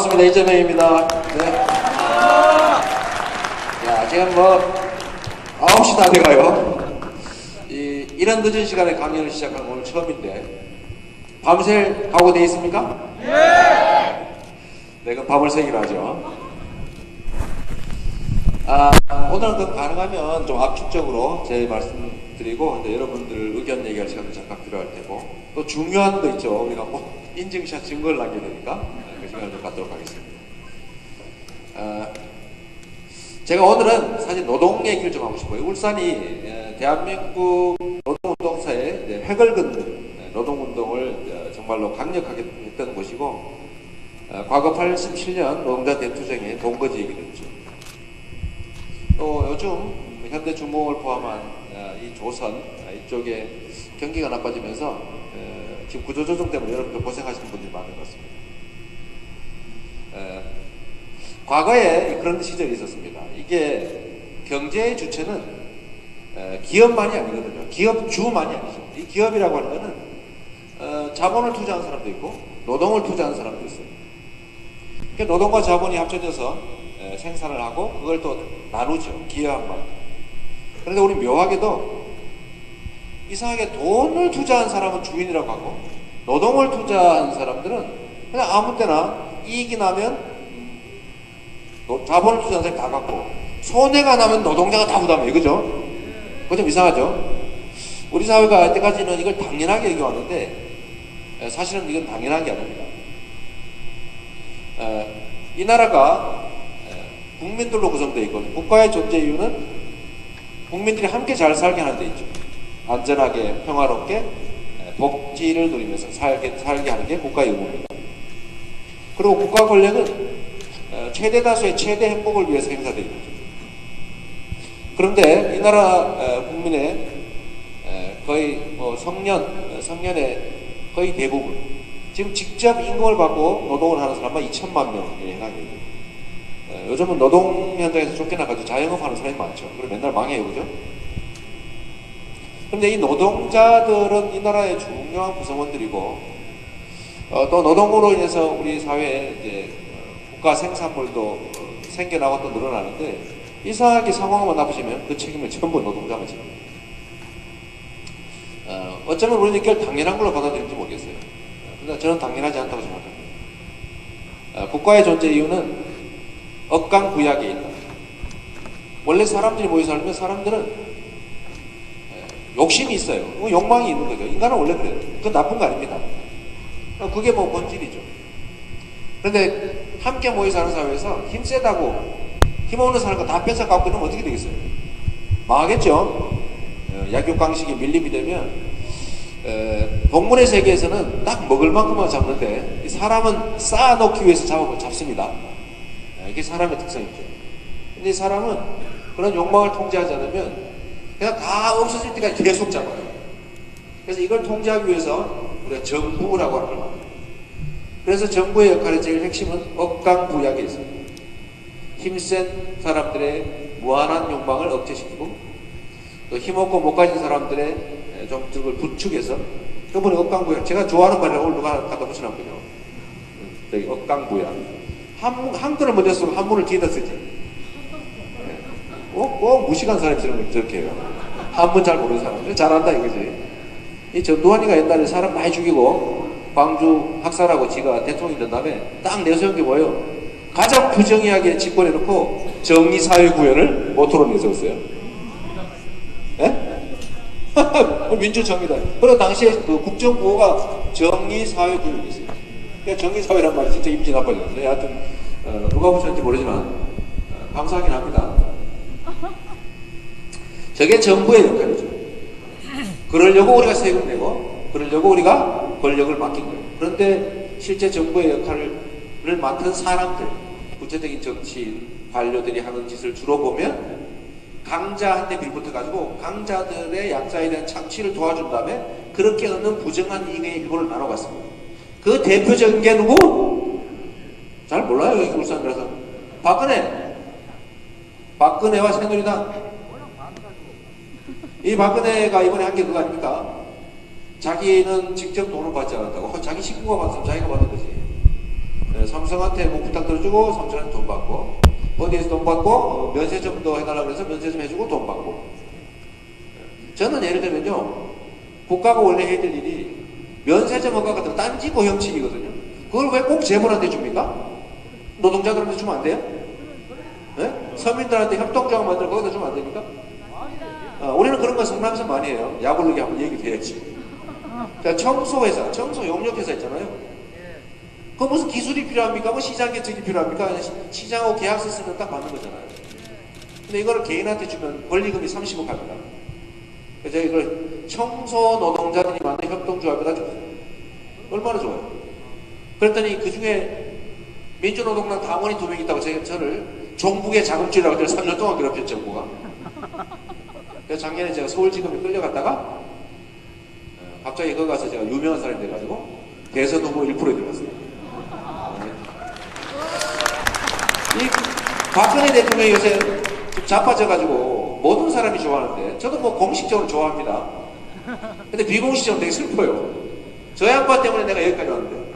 반갑습니다. 이재명입니다. 네. 야, 지금 뭐 9시 다 돼가요. 이런 늦은 시간에 강연을 시작한 오늘 처음인데 밤샐 각오 돼 있습니까? 네. 그럼 밤을 새기로 하죠. 오늘은 그 가능하면 좀 압축적으로 제 말씀드리고 이제 여러분들 의견 얘기할 시간도 잠깐 필요할 테고 또 중요한 거 있죠. 우리가 뭐 인증샷 증거를 남겨야 되니까 그 시간을 좀 갖도록 하겠습니다. 제가 오늘은 사실 노동 얘기를 좀 하고 싶어요. 울산이 대한민국 노동운동사의 획을 긋는 노동운동을 정말로 강력하게 했던 곳이고 과거 87년 노동자 대투쟁의 본거지이기도 했죠. 또 요즘 현대중공업을 포함한 이 조선 이쪽에 경기가 나빠지면서 지금 구조조정 때문에 여러분들 고생하시는 분들이 많은 것 같습니다. 과거에 그런 시절이 있었습니다. 이게 경제의 주체는 기업만이 아니거든요. 기업주만이 아니죠. 이 기업이라고 하는 거는 자본을 투자하는 사람도 있고 노동을 투자하는 사람도 있어요. 그러니까 노동과 자본이 합쳐져서 생산을 하고 그걸 또 나누죠. 기여한 만큼. 그런데 우리 묘하게도 이상하게 돈을 투자한 사람은 주인이라고 하고 노동을 투자한 사람들은 그냥 아무 때나 이익이 나면 자본을 투자한 사람이 다 갖고 손해가 나면 노동자가 다 부담해요. 그죠? 그거 좀 이상하죠? 우리 사회가 이때까지는 이걸 당연하게 여겨왔는데 사실은 이건 당연한 게 아닙니다. 이 나라가 국민들로 구성되어 있고 국가의 존재 이유는 국민들이 함께 잘 살게 하는 데 있죠. 안전하게 평화롭게 복지를 누리면서 살게 하는 게 국가의 의무입니다. 그리고 국가 권력은 최대 다수의 최대 행복을 위해서 행사되는 거죠. 그런데 이 나라 국민의 거의 성년의 거의 대부분 지금 직접 임금을 받고 노동을 하는 사람만 2천만 명에 해당해요. 요즘은 노동 현장에서 쫓겨나가지고 자영업 하는 사람이 많죠. 그리고 맨날 망해요. 그죠? 그런데 이 노동자들은 이 나라의 중요한 구성원들이고 또 노동으로 인해서 우리 사회에 이제 국가 생산물도 생겨나고 또 늘어나는데 이상하게 상황만 나쁘시면 그 책임을 전부 노동자가 집니다. 어쩌면 우리는 이걸 당연한 걸로 받아들일지 모르겠어요. 그러나 저는 당연하지 않다고 생각합니다. 국가의 존재 이유는 억강부약에 있다. 원래 사람들이 모여 살면 사람들은 욕심이 있어요. 욕망이 있는 거죠. 인간은 원래 그래요. 그건 나쁜 거 아닙니다. 그게 뭐 본질이죠. 그런데 함께 모여 사는 사회에서 힘 세다고 힘없는 사람과 다 뺏어 갖고 있으면 어떻게 되겠어요? 망하겠죠. 약육강식이 밀림이 되면 동물의 세계에서는 딱 먹을 만큼만 잡는데 사람은 쌓아놓기 위해서 잡습니다. 이게 사람의 특성이죠. 근데 이 사람은 그런 욕망을 통제하지 않으면 그냥 다 없어질 때까지 계속 잡아요. 그래서 이걸 통제하기 위해서 우리가 정부라고 하는 걸 말합니다. 그래서 정부의 역할의 제일 핵심은 억강부약에 있습니다. 힘센 사람들의 무한한 욕망을 억제시키고 또 힘없고 못 가진 사람들의 좀 그걸 부축해서 그분이 억강부약, 제가 좋아하는 말을 오늘 누가 갖다 붙여놨거든요. 저기 억강부약. 한 글을 먼저 쓰고 한 문을 뒤에다 쓰지. 꼭 무식한 사람처럼 저렇게 해요. 한문 잘 모르는 사람. 잘한다 이거지. 이 전두환이가 옛날에 사람 많이 죽이고 광주 학살하고 지가 대통령이 된 다음에 딱 내세운 게 뭐예요? 가장 부정의하게 집권해놓고 정의사회구현을 모토로 내세웠어요. 예? 민주정의다. 그리고 당시에 그 국정부호가 정의사회구현이었어요. 그러니까 정의사회란 말이 진짜 이미지 나빠졌는데 하여튼 누가 보셨는지 모르지만 감사하긴 합니다. 저게 정부의 역할이죠. 그러려고 우리가 세금 내고 그러려고 우리가 권력을 맡긴 거예요. 그런데 실제 정부의 역할을 맡은 사람들, 구체적인 정치인, 관료들이 하는 짓을 주로 보면 강자한테 빌붙어가지고 강자들의 약자에 대한 착취를 도와준 다음에 그렇게 얻는 부정한 이익의 일부를 나눠갔습니다. 그 대표적인 게 누구? 잘 몰라요. 여기 울산이라서. 박근혜와 새누리당. 이 박근혜가 이번에 한 게 그거 아닙니까? 자기는 직접 돈을 받지 않았다고. 자기 식구가 받으면 자기가 받은 거지. 삼성한테 뭐 부탁 들어주고 삼성한테 돈 받고, 어디에서 돈 받고 면세점도 해달라고 해서 면세점 해주고 돈 받고. 저는 예를 들면요, 국가가 원래 해야 될 일이 면세점 허가 같은 딴지 고형칙이거든요. 그걸 왜 꼭 재벌한테 줍니까? 노동자들한테 주면 안 돼요? 네? 서민들한테 협동조합 만들어 거기다 주면 안 됩니까? 우리는 그런 거 성남에서 많이 해요. 약올르게 한번 얘기해야지. 자, 청소회사, 청소 용역회사 있잖아요. 그 무슨 기술이 필요합니까? 뭐 시장 개척이 필요합니까? 시장하고 계약서 쓰면 딱 맞는 거잖아요. 근데 이거를 개인한테 주면 권리금이 30억 합니다. 그래서 이걸 청소 노동자들이 만든 협동조합에다 줬어요. 얼마나 좋아요. 그랬더니 그 중에 민주노동당 당원이 2명 있다고 저를 종북의 자금줄이라고 3년 동안 괴롭혔죠, 정부가. 그래서 작년에 제가 서울지검에 끌려갔다가 갑자기 거기 가서 제가 유명한 사람이 돼가지고 대선 후보 1%에 들어갔어요. 이 박근혜 대통령이 요새 좀 자빠져가지고 모든 사람이 좋아하는데, 저도 뭐 공식적으로 좋아합니다. 근데 비공식적으로 되게 슬퍼요. 저 양반 때문에 내가 여기까지 왔는데,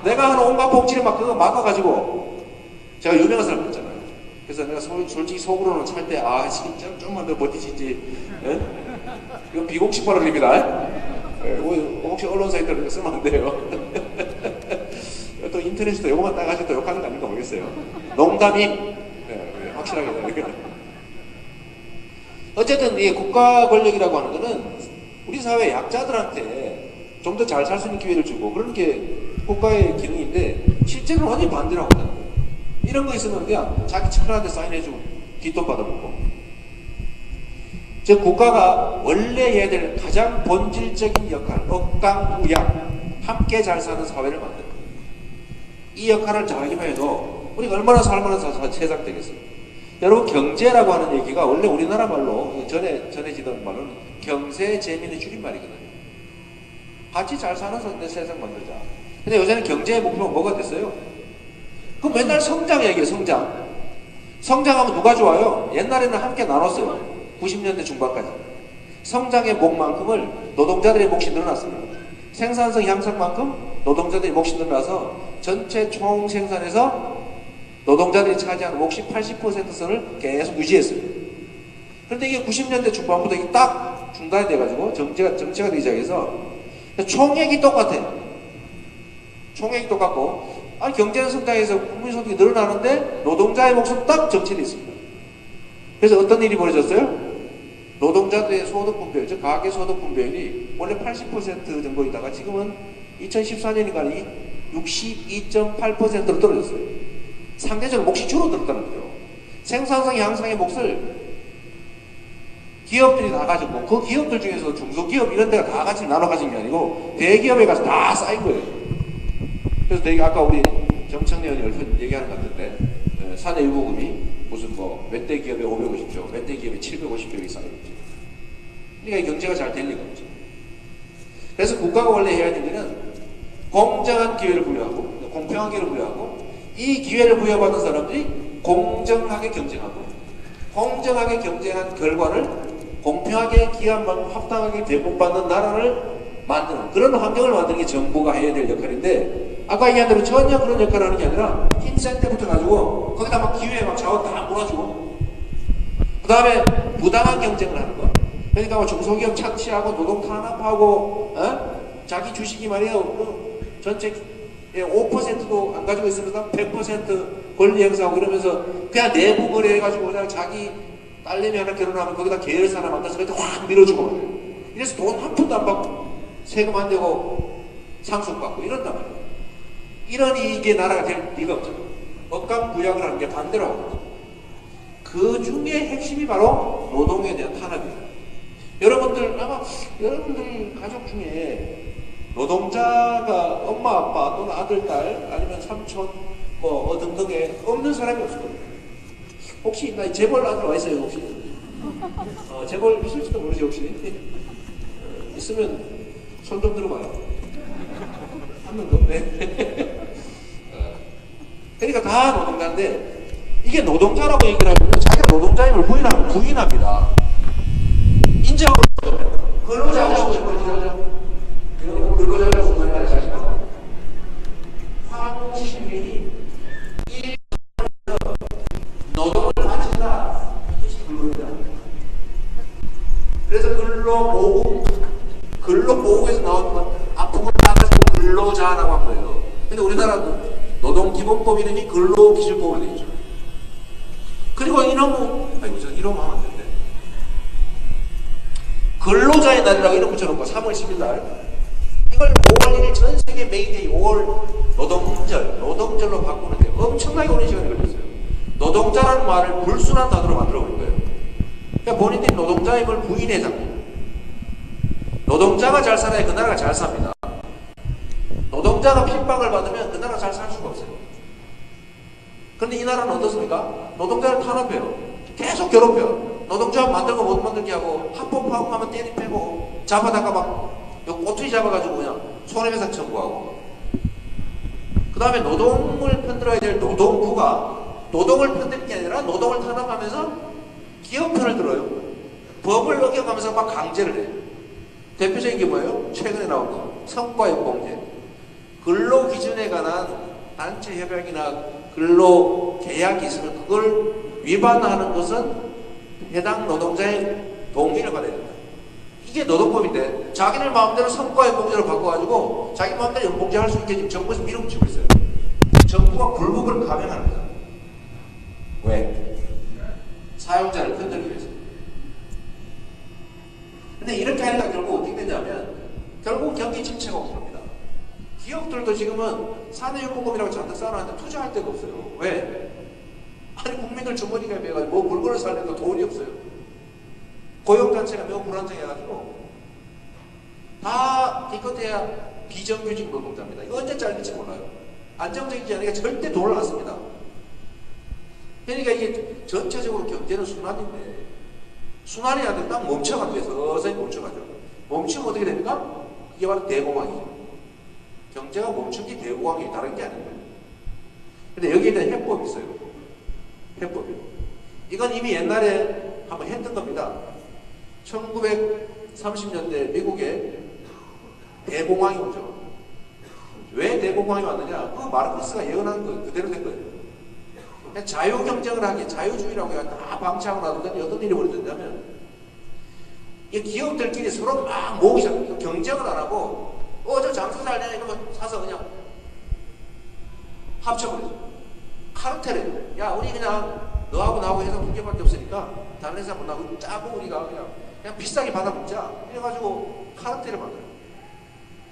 내가 하는 온갖 복지를 막 그거 막아가지고 제가 유명한 사람 됐잖아요. 그래서 내가 솔직히 속으로는 찰 때, 아 진짜 좀만 더 버티시지. 예? 이건 비공식 발언입니다. 예, 혹시 언론사에 들어서 쓰면 안 돼요. 또 인터넷에도 요거만 따가지고 또 욕하는 거 아닌가 모르겠어요. 농담이 예, 확실하게 해야 어쨌든 이 국가 권력이라고 하는 거는 우리 사회 약자들한테 좀 더 잘 살 수 있는 기회를 주고 그런 게 국가의 기능인데, 실제로는 완전히 반대로 하고 있다는 거예요. 이런 거 있으면 그냥 자기 친구한테 사인해주고 뒷돈 받아먹고. 즉 국가가 원래 해야 될 가장 본질적인 역할, 억강무양, 함께 잘 사는 사회를 만드는 거예요. 이 역할을 잘하기만 해도 우리가 얼마나 살만한 세상 되겠어요. 여러분, 경제라고 하는 얘기가 원래 우리나라 말로 전해지던 말로는 경세 재민의 줄임말이거든요. 같이 잘 사는 세상 만들자. 근데 요새는 경제의 목표가 뭐가 됐어요? 그 맨날 성장 얘기예요. 성장하면 누가 좋아요? 옛날에는 함께 나눴어요. 90년대 중반까지. 성장의 몫만큼을 노동자들의 몫이 늘어났습니다. 생산성 향상만큼 노동자들의 몫이 늘어나서 전체 총 생산에서 노동자들이 차지하는 몫이 80%선을 계속 유지했어요. 그런데 이게 90년대 중반부터 이게 딱 중단이 돼가지고 정체가 되기 시작해서 총액이 똑같아요. 총액이 똑같고, 아니 경제는 성장해서 국민소득이 늘어나는데 노동자의 몫은 딱 정체되어 있습니다. 그래서 어떤 일이 벌어졌어요? 노동자들의 소득 분배율, 즉 가계 소득 분배율이 원래 80% 정도이다가 지금은 2014년인가 62.8%로 떨어졌어요. 상대적으로 몫이 줄어들었다는 거예요. 생산성 향상의 몫을 기업들이 다 가지고, 그 기업들 중에서 중소기업 이런 데가 다 같이 나눠 가진 게 아니고 대기업에 가서 다 쌓인 거예요. 그래서 되게 아까 우리 정청래 의원이 얘기하는 것 같은데, 사내유보금이 무슨 뭐 몇 대 기업에 550조, 몇 대 기업에 750조이 쌓여있죠. 그러니까 경제가 잘 될 리가 없죠. 그래서 국가가 원래 해야 될 일은 공정한 기회를 부여하고, 공평한 기회를 부여하고, 이 기회를 부여받은 사람들이 공정하게 경쟁하고, 공정하게 경쟁한 결과를 공평하게 기한 만큼 합당하게 대접받는 나라를 만드는, 그런 환경을 만드는 게 정부가 해야 될 역할인데, 아까 얘기한 대로 전혀 그런 역할을 하는 게 아니라 인센티브부터 가지고 거기다 막 기회에 막 자원 다 몰아주고, 그 다음에 부당한 경쟁을 하는 거. 그러니까 뭐 중소기업 착취하고 노동 탄압하고, 자기 주식이 말이에요, 전체 5%도 안 가지고 있으면서 100% 권리 행사하고 이러면서 그냥 내부 거래해가지고 그냥 자기 딸내미 하나 결혼하면 거기다 계열사 하나 만들어서 그때 확 밀어주고 말이에요. 이래서 돈 한 푼도 안 받고 세금 안 내고 상속받고 이런단 말이에요. 이런 이익의 나라가 될 리가 없잖아요. 억강부약을 하는 게 반대로 하거든요. 그 중에 핵심이 바로 노동에 대한 탄압이에요. 여러분들 가족 중에 노동자가 엄마, 아빠 또는 아들, 딸 아니면 삼촌 뭐 등등에 없는 사람이 없을 겁니다. 혹시 나 재벌 아들 와 있어요 혹시? 재벌 있을지도 모르지 혹시? 있으면 손 좀 들어봐요. 한 명도 없네. 그러니까 다 노동자인데, 이게 노동자라고 얘기를 하면 자기가 노동자임을 부인합니다. 인정하고 근로자라고 근로자라고 황시민이 근로보호에서 나온 앞부분 따가지고 근로자라고 한 거예요. 근데 우리나라 노동기본법 이름이 근로기준법으로 되어 있죠. 그리고 이놈은, 아이고, 저 이러면 하면 안 되는데. 근로자의 날이라고 이름 붙여놓고 3월 10일 날. 이걸 5월 1일 전 세계 메이데이 5월 노동절로 바꾸는데 엄청나게 오랜 시간이 걸렸어요. 노동자라는 말을 불순한 단어로 만들어 버린 거예요. 그러니까 본인들이 노동자임을 부인해 잡니다. 노동자가 잘 살아야 그 나라가 잘 삽니다. 노동자가 핍박을 받으면 그 나라가 잘 살 수가 없어요. 그런데 이 나라는 어떻습니까? 노동자를 탄압해요. 계속 괴롭혀요. 노동조합 만들고 못 만들게 하고 합법화하고 하면 때리 패고 잡아다가 막 꼬투리 잡아가지고 그냥 손해배상 청구하고, 그 다음에 노동을 편들어야 될 노동부가 노동을 편드는 게 아니라 노동을 탄압하면서 기업 편을 들어요. 법을 어겨가면서 막 강제를 해요. 대표적인 게 뭐예요? 최근에 나온 거 성과연봉제. 근로기준에 관한 단체 협약이나 근로계약이 있으면 그걸 위반하는 것은 해당 노동자의 동의를 받아야 된다. 이게 노동법인데 자기들 마음대로 성과연봉제로 바꿔가지고 자기 마음대로 연봉제 할 수 있게 지금 정부에서 밀어붙이고 있어요. 정부가 불법을 감행하는 거야. 왜? 사용자를 편들기 위해서. 근데 이렇게 하니까 결국 어떻게 되냐면 결국 경기 침체가 오습니다. 기업들도 지금은 사내유보금이라고 잔뜩 쌓아놨는데 투자할 데가 없어요. 왜? 아니 국민들 주머니가 매가지고 뭐 물건을 살려도 돈이 없어요. 고용단체가 매우 불안정해가지고 다 기껏해야 비정규직 노동자입니다. 이거 언제 잘릴지 몰라요. 안정적이지 않으니까 절대 돈을 안 씁니다. 그러니까 이게 전체적으로 경제는 순환인데 순환이 안 되면 딱 멈춰가지고 서서히 멈춰가죠. 멈추면 어떻게 됩니까? 이게 바로 대공황이죠. 경제가 멈춘 게 대공황이 다른 게 아닌 거예요. 근데 여기에 대한 해법이 있어요. 해법이요. 이건 이미 옛날에 한번 했던 겁니다. 1930년대 미국에 대공황이 오죠. 왜 대공황이 왔느냐? 그 마르크스가 예언한 거 그대로 된 거예요. 자유경쟁을 하기, 자유주의라고 해서 다 방치하고 나더니 어떤 일이 벌어졌냐면 이 기업들끼리 서로 막 모으기 시작해요. 경쟁을 안 하고 저 장사 잘 되냐 이러면 사서 그냥 합쳐버리죠. 카르텔이에요. 야 우리 그냥 너하고 나하고 회사 두 개밖에 없으니까 다른 회사 못나고 짜고 우리가 그냥 비싸게 받아먹자. 이래가지고 카르텔을 만들어요.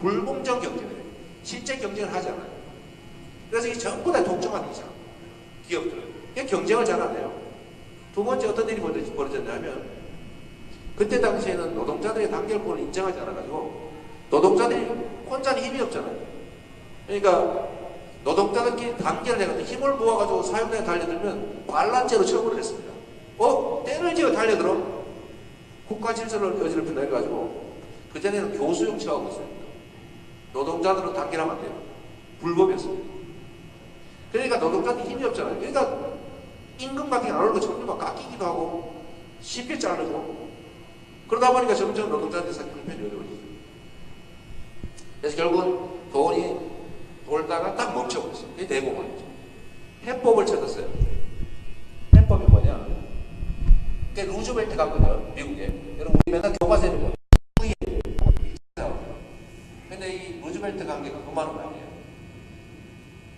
불공정 경쟁을 해요. 실제 경쟁을 하지 않아요. 그래서 이 전부 다 독점하는 거죠. 기업들은. 경쟁을 잘 안 해요. 두 번째 어떤 일이 벌어졌냐면 그때 당시에는 노동자들의 단결권을 인정하지 않아가지고 노동자들이 혼자는 힘이 없잖아요. 그러니까 노동자들끼리 단결을 해가지고 힘을 모아가지고 사용자에 달려들면 반란죄로 처벌을 했습니다. 때를 지어 달려들어? 국가 질서를 어지럽힌다 해가지고 그전에는 교수용 처하고 있습니다. 노동자들은 단결하면 안 돼요. 불법이었습니다. 그러니까 노동자들이 힘이 없잖아요. 그러니까 임금 같은 게 안 오르고 점유가 깎이기도 하고 쉽게 자르고 그러다 보니까 점점 노동자들의 형편이 어려워지죠. 그래서 결국은 돈이 돌다가 딱 멈춰버렸어요. 이게 대공황이죠. 해법을 찾았어요. 해법이 뭐냐? 그게 루즈벨트 갔거든요. 미국에. 여러분 우리 맨날 교과서에 있는 거예요. 근데 이 루즈벨트 관계가 그만한 거 아니에요.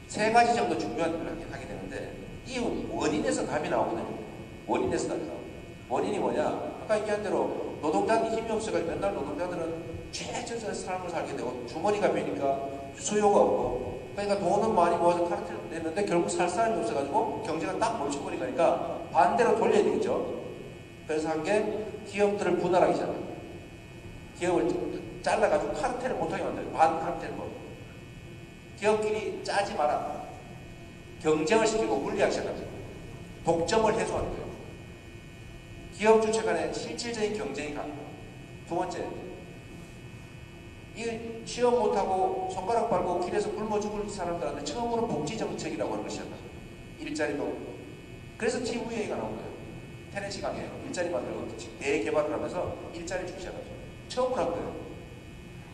세 가지 정도 중요한 일을 하게 되는데 이 원인에서 답이 나오거든요. 원인에서 답이 나오거든요. 원인이 뭐냐? 아까 얘기한 대로 노동자들이 힘이 없어가지고 맨날 노동자들은 최저의 삶을 살게 되고 주머니가 비니까 수요가 없고 그러니까 돈은 많이 모아서 카르텔 냈는데 결국 살 사람이 없어가지고 경제가 딱 멈춰버리니까 반대로 돌려야 되겠죠. 그래서 한 게 기업들을 분할하기 시작해요. 기업을 잘라가지고 카르텔을 못하게 만들어요. 반카르텔법. 기업끼리 짜지 마라. 경쟁을 시키고 물리하기 시작합니다. 독점을 해소하는 거예요. 기업 주체 간의 실질적인 경쟁이 가능합니다. 두 번째, 이 취업 못하고 손가락 빨고 길에서 굶어 죽을 사람들한테 처음으로 복지정책이라고 하는 것이 시작합니다. 일자리도. 그래서 TVA가 나온 거예요. 테네시 강에 일자리 만들고 대개발을 하면서 일자리 주기 시작하죠. 처음으로 한 거예요.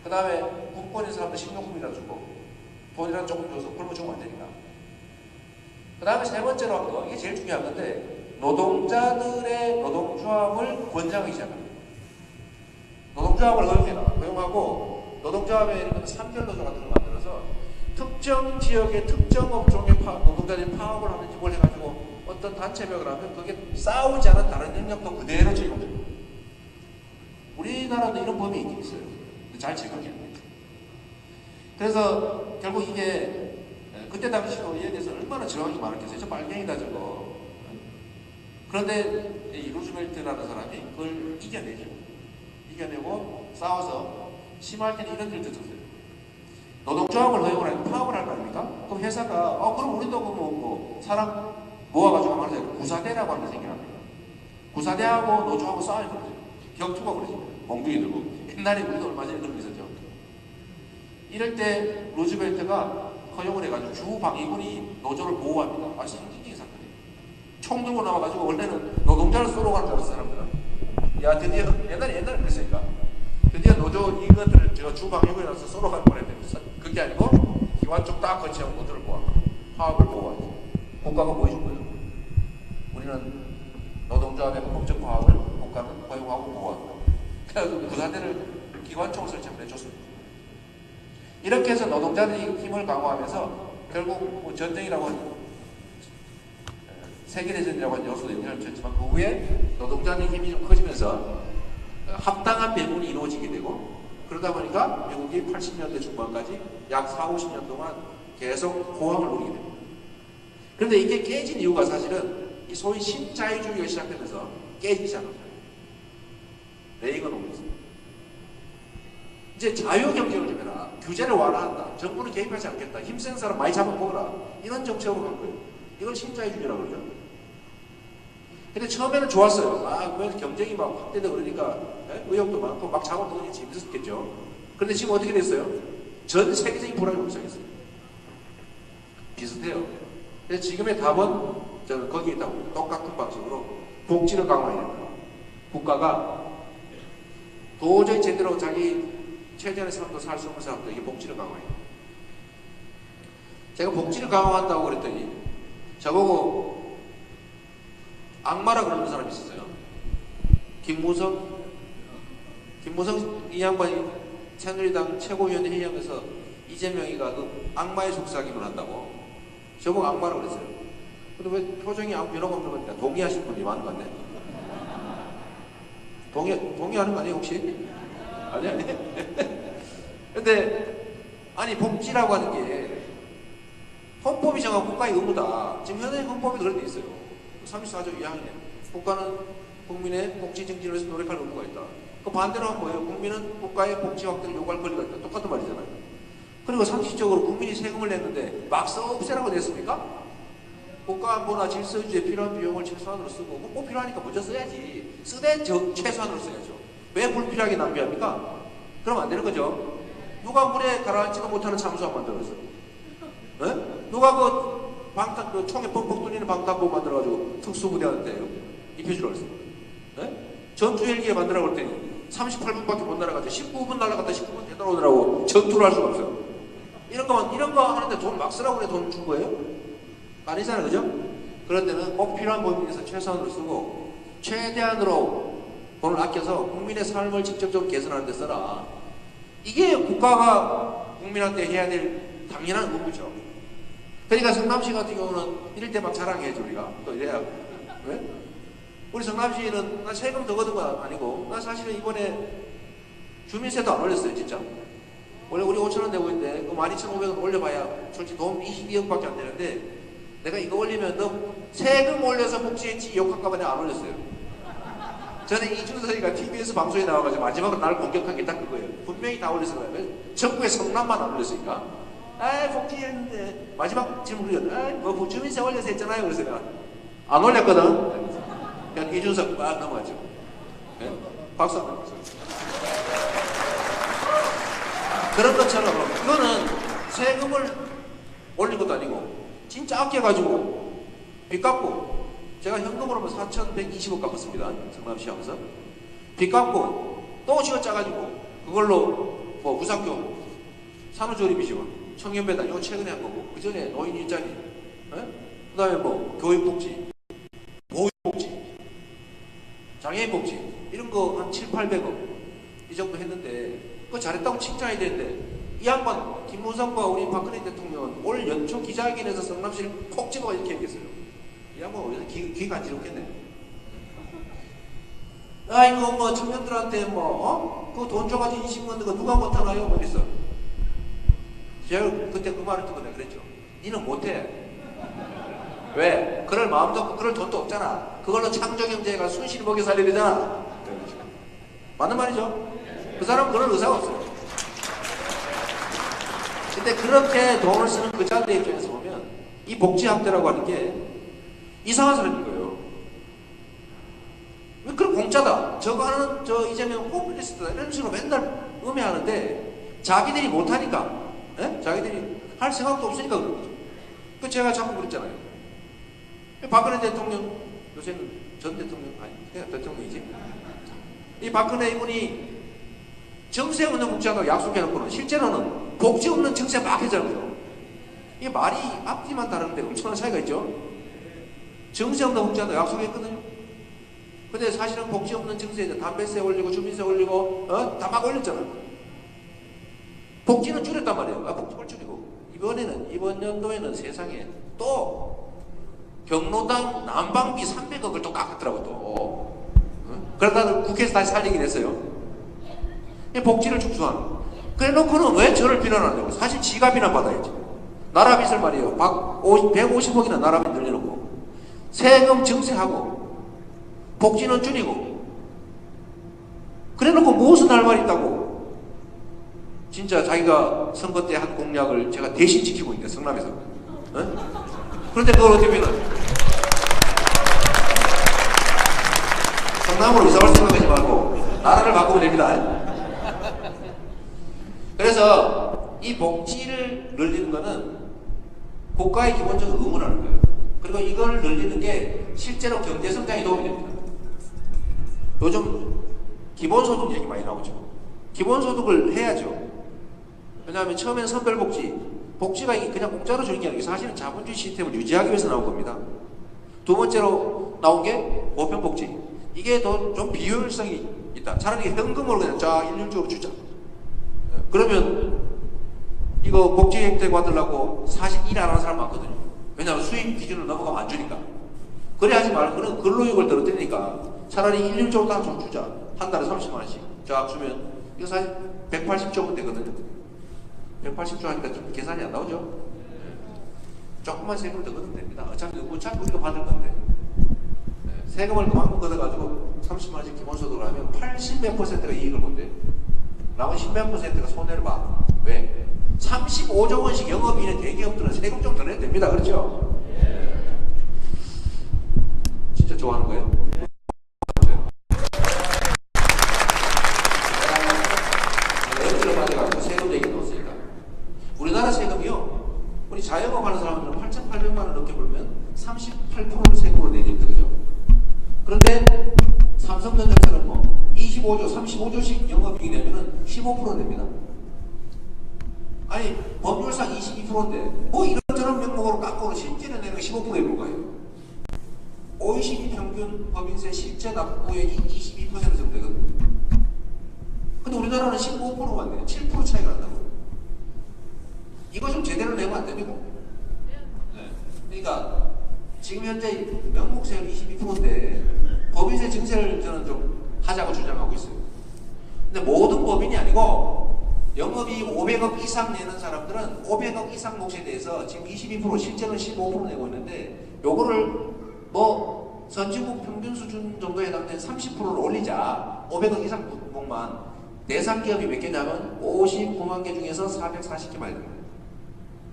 그 다음에 국권인 사람들 식료품이라도 주고 돈이라도 조금 줘서 굶어 죽으면 안 되니까. 그 다음에 세 번째로 한 거, 이게 제일 중요한 건데 노동자들의 노동조합을 권장하기 시작합니다. 노동조합을 허용하고 노동조합에 예를 들면 산별노조 같은 걸 만들어서 특정 지역의 특정 업종의 노동자들이 파업을 하든지 뭘 해가지고 어떤 단체벽을 하면 그게 싸우지 않은 다른 영역도 그대로 적용됩니다. 우리나라도 이런 법이 있긴 있어요. 근데 잘 적용이 안 돼요. 그래서 결국 이게 그때 당시도 이에 대해서 얼마나 저항이 많았겠어요. 저 빨갱이다 저거. 그런데 이 루즈벨트라는 사람이 그걸 이겨내죠. 이겨내고 싸워서 심할 때는 이런 일도 있었어요. 노동조합을 허용을 하면 파업을 할 거 아닙니까? 그럼 회사가 그럼 우리도 뭐 사람 모아가지고 말하자면 구사대라고 하는 게 생겨납니다. 구사대하고 노조하고 싸워요. 그러죠. 격투가 그러죠. 몽둥이 들고. 옛날에 우리도 얼마 전에 그런 게 있었죠. 이럴 때 루즈벨트가 허용을 해가지고 주방위군이 노조를 보호합니다. 아주 상징적인 사건이에요. 총 들고 나와가지고 원래는 노동자를 쏘러 가는 줄 알았어 사람들은. 야 드디어 옛날에 그랬으니까 드디어 노조 이것들을 제가 주방위군에 나서 쏘러 갈 뻔했는데 그게 아니고 기관 쪽 딱 거치하고 노조를 보호하고 파업을 보호하죠. 국가가 보여준 거예요. 우리는 노동조합의 법적 파업을 국가는 허용하고 보호한다. 그래서 부사대를 기관총을 설치하면 해줬습니다. 이렇게 해서 노동자들이 힘을 강화하면서 결국 뭐 전쟁이라고 하는 세계대전이라고 하는 요소도 영향을 미쳤지만 그 후에 노동자의 힘이 좀 커지면서 합당한 배분이 이루어지게 되고 그러다 보니까 미국이 80년대 중반까지 약 40-50년 동안 계속 호황을 누리게 됩니다. 그런데 이게 깨진 이유가 사실은 이 소위 신자유주의가 시작되면서 깨지기 시작합니다. 레이건 오면서 이제 자유경쟁을 좀 해라. 규제를 완화한다. 정부는 개입하지 않겠다. 힘센 사람 많이 잡아먹어라. 이런 정책으로 간 거예요. 이걸 신자유주의라고 그러죠. 근데 처음에는 좋았어요. 왜 경쟁이 막 확대되고 그러니까 의욕도 많고 막 작업도 재밌었겠죠. 그런데 지금 어떻게 됐어요? 전 세계적인 불안이 오기 시작했어요. 비슷해요. 그래서 지금의 답은 저는 거기에 있다고 봅니다. 똑같은 방식으로 복지를 강화해야 된다. 국가가 도저히 제대로 자기 최대한의 삶도 살 수 없는 사람들에게 복지를 강화해야 된다. 제가 복지를 강화한다고 그랬더니 저보고 악마라 그러는 사람이 있었어요. 김무성 이 양반이 새누리당 최고위원회 회의하면서 이재명이가 그 악마의 속삭임을 한다고 저보고 악마라고 그랬어요. 근데 왜 표정이 아무 변화가 없는 거니까 동의하신 분이 많은 것 같네. 동의하는 거 아니에요 혹시? 아니 근데 아니 복지라고 하는 게 헌법이 정한 국가의 의무다. 지금 현행 헌법에 그런 데 있어요. 34조 2항이네. 국가는 국민의 복지 증진을 위해서 노력할 의무가 있다. 그 반대로 한 거예요. 국민은 국가의 복지 확대를 요구할 권리가 있다. 똑같은 말이잖아요. 그리고 상식적으로 국민이 세금을 냈는데 막 없애라고 냈습니까? 국가 안보나 질서유지에 필요한 비용을 최소한으로 쓰고 꼭 필요하니까 먼저 써야지. 쓰되 최소한으로 써야죠. 왜 불필요하게 낭비합니까? 그러면 안 되는 거죠. 누가 물에 가라앉지도 못하는 잠수함 만들었어요? 누가 그 총에 뻥뻥 뚫리는 방탄복 만들어가지고 특수부대한테 입혀주라고 했어요. 전투 헬기에 만들라고 했더니 38분밖에 못 날아가죠. 19분 날아갔다 19분 되돌아오더라고. 전투를 할 수가 없어요. 이런 거 하는데 돈 막 쓰라고 그래 돈 준 거예요? 아니잖아요, 그죠? 그런 데는 꼭 필요한 범위에서 최소한으로 쓰고 최대한으로 돈을 아껴서 국민의 삶을 직접적으로 개선하는 데 써라. 이게 국가가 국민한테 해야 될 당연한 의무죠. 그러니까 성남시 같은 경우는 이럴 때 막 자랑해야죠, 우리가. 또 이래야. 왜? 우리 성남시는 나 세금 더 걷은 건 아니고, 나 사실은 이번에 주민세도 안 올렸어요, 진짜. 원래 우리 5,000원 내고 있는데, 그 12,500원 올려봐야 솔직히 돈 22억밖에 안 되는데, 내가 이거 올리면 너 세금 올려서 복지했지 욕할까봐 내가 안 올렸어요. 저는 이준석이가 TBS 방송에 나와가지고 마지막으로 나를 공격한 게 딱 그거예요. 분명히 다 올렸을 거예요. 전국에 성남만 안 올렸으니까. 복지했는데 마지막 질문 그렸는데 뭐 주민세 올려서 했잖아요. 그래서 내가 안 올렸거든. 그냥 이준석 막 넘어가죠. 네? 박수 한번 박수. 그런 것처럼 이거는 세금을 올린 것도 아니고 진짜 아껴가지고 빚 갚고 제가 현금으로 4,120억 갚았습니다. 성남시 하면서 빚 갚고 또 쥐어짜가지고 그걸로 뭐 무상교 산후조리비지원 청년배당 이거 최근에 한 거고 그 전에 노인 일자리 그 다음에 뭐 교육복지 보육복지 장애인복지 이런 거 한 7, 800억 이 정도 했는데 그거 잘했다고 칭찬해야 되는데 이 양반 김무성과 우리 박근혜 대통령은 올 연초 기자회견에서 성남시를 콕 집어가 이렇게 얘기했어요. 이 양반 어디서 귀가 안 지럽겠네. 이거 뭐 청년들한테 그 돈 줘가지고 인식 먹는 거 누가 못하나요? 뭐 이랬어. 제가 그때 그 말을 듣고 내가 그랬죠. 니는 못해. 왜? 그럴 마음도 없고 그럴 돈도 없잖아. 그걸로 창조경제가 순실히 먹여 살려야 되잖아. 맞는 말이죠? 그 사람은 그런 의사가 없어요. 근데 그렇게 돈을 쓰는 그 자들 입장에서 보면 이 복지학대라고 하는 게 이상한 사람인 거예요. 왜 그럼 공짜다. 저거 하는 이재명 호플리스트다. 이런 식으로 맨날 음해하는데 자기들이 못하니까 자기들이 할 생각도 없으니까 그런 거죠. 그 제가 자꾸 그랬잖아요. 박근혜 대통령 요새는 전 대통령 그냥 대통령이지. 이 박근혜 이분이 정세 없는 복지한다고 약속해놓고는 실제로는 복지 없는 정세 막 해잖아요. 이게 말이 앞뒤만 다른데 엄청난 차이가 있죠. 정세 없는 복지한다고 약속했거든요. 근데 사실은 복지 없는 정세에 담배세 올리고 주민세 올리고 다 막 올렸잖아요. 복지는 줄였단 말이에요. 복지를 줄이고 이번 연도에는 세상에 또 경로당 난방비 300억을 또 깎았더라고 또. 그러다 국회에서 다시 살리긴 했어요. 복지를 축소하는. 그래놓고는 왜 저를 비난하냐고. 사실 지가 비난받아야지. 나라 빚을 말이에요. 150억이나 나라 빚 늘려놓고 세금 증세하고 복지는 줄이고 그래놓고 무엇은 할 말이 있다고. 진짜 자기가 선거 때 한 공약을 제가 대신 지키고 있는데 성남에서. 그런데 그걸 어떻게 비난해? 성남으로 이사갈 생각하지 말고 나라를 바꾸면 됩니다. 그래서 이 복지를 늘리는 거는 국가의 기본적인 의무를 하는 거예요. 그리고 이걸 늘리는 게 실제로 경제 성장에 도움이 됩니다. 요즘 기본소득 얘기 많이 나오죠. 기본소득을 해야죠. 왜냐하면 처음에는 선별복지, 복지가 그냥 공짜로 주는 게 아니고 사실은 자본주의 시스템을 유지하기 위해서 나온 겁니다. 두 번째로 나온 게 보편복지. 이게 더 좀 비효율성이 있다. 차라리 현금으로 그냥 일률적으로 주자. 그러면 이거 복지 혜택 받으려고 사실 일 안 하는 사람 많거든요. 왜냐하면 수입 기준을 넘어가면 안 주니까. 그래 하지 말고 그런 근로욕을 떨어뜨리니까 차라리 일률적으로 다 좀 주자. 한 달에 30만원씩 쫙 주면 이거 사실 180조면 되거든요. 180조 하니까 좀 계산이 안 나오죠? 조금만 세금을 더 걷으면 됩니다. 어차피 우리가 받을 건데. 세금을 그만큼 걷어가지고 30만원씩 기본소득을 하면 80몇 %가 이익을 본대요. 나머지 10몇 %가 손해를 봐. 왜? 35조 원씩 영업이익의 대기업들은 세금 좀 더 내도 됩니다. 그렇죠? 진짜 좋아하는 거예요? 렌즈를 맞아가지고 세금 얘기 넣었으니까. 우리나라 세금이요. 우리 자영업 하는 사람들은 8,800만 원 넘게 벌면 38%를 세금으로 내야 됩니다. 그죠? 그런데 삼성전자처럼 25조, 35조씩 영업이익이 내면은 15% 냅니다. 아니, 법률상 22%인데, 이런저런 명목으로 깎고는 실제는 내는 15%에 불과해요. OECD 평균 법인세 실제 납부액이 22% 정도 되거든요. 근데 우리나라는 15%가 안 돼요. 7% 차이가 난다고. 이거 좀 제대로 내면 안 됩니까? 네. 그러니까, 지금 현재 명목세율 22%인데, 법인세 증세를 저는 좀 하자고 주장하고 있어요. 근데 모든 법인이 아니고 영업이익 500억 이상 내는 사람들은 500억 이상 몫에 대해서 지금 22% 실제는 15% 내고 있는데 요거를 선진국 평균 수준 정도에 해당되는 30%를 올리자. 500억 이상 몫만. 대상 기업이 몇 개냐면 59만 개 중에서 440개 말이 됩니다.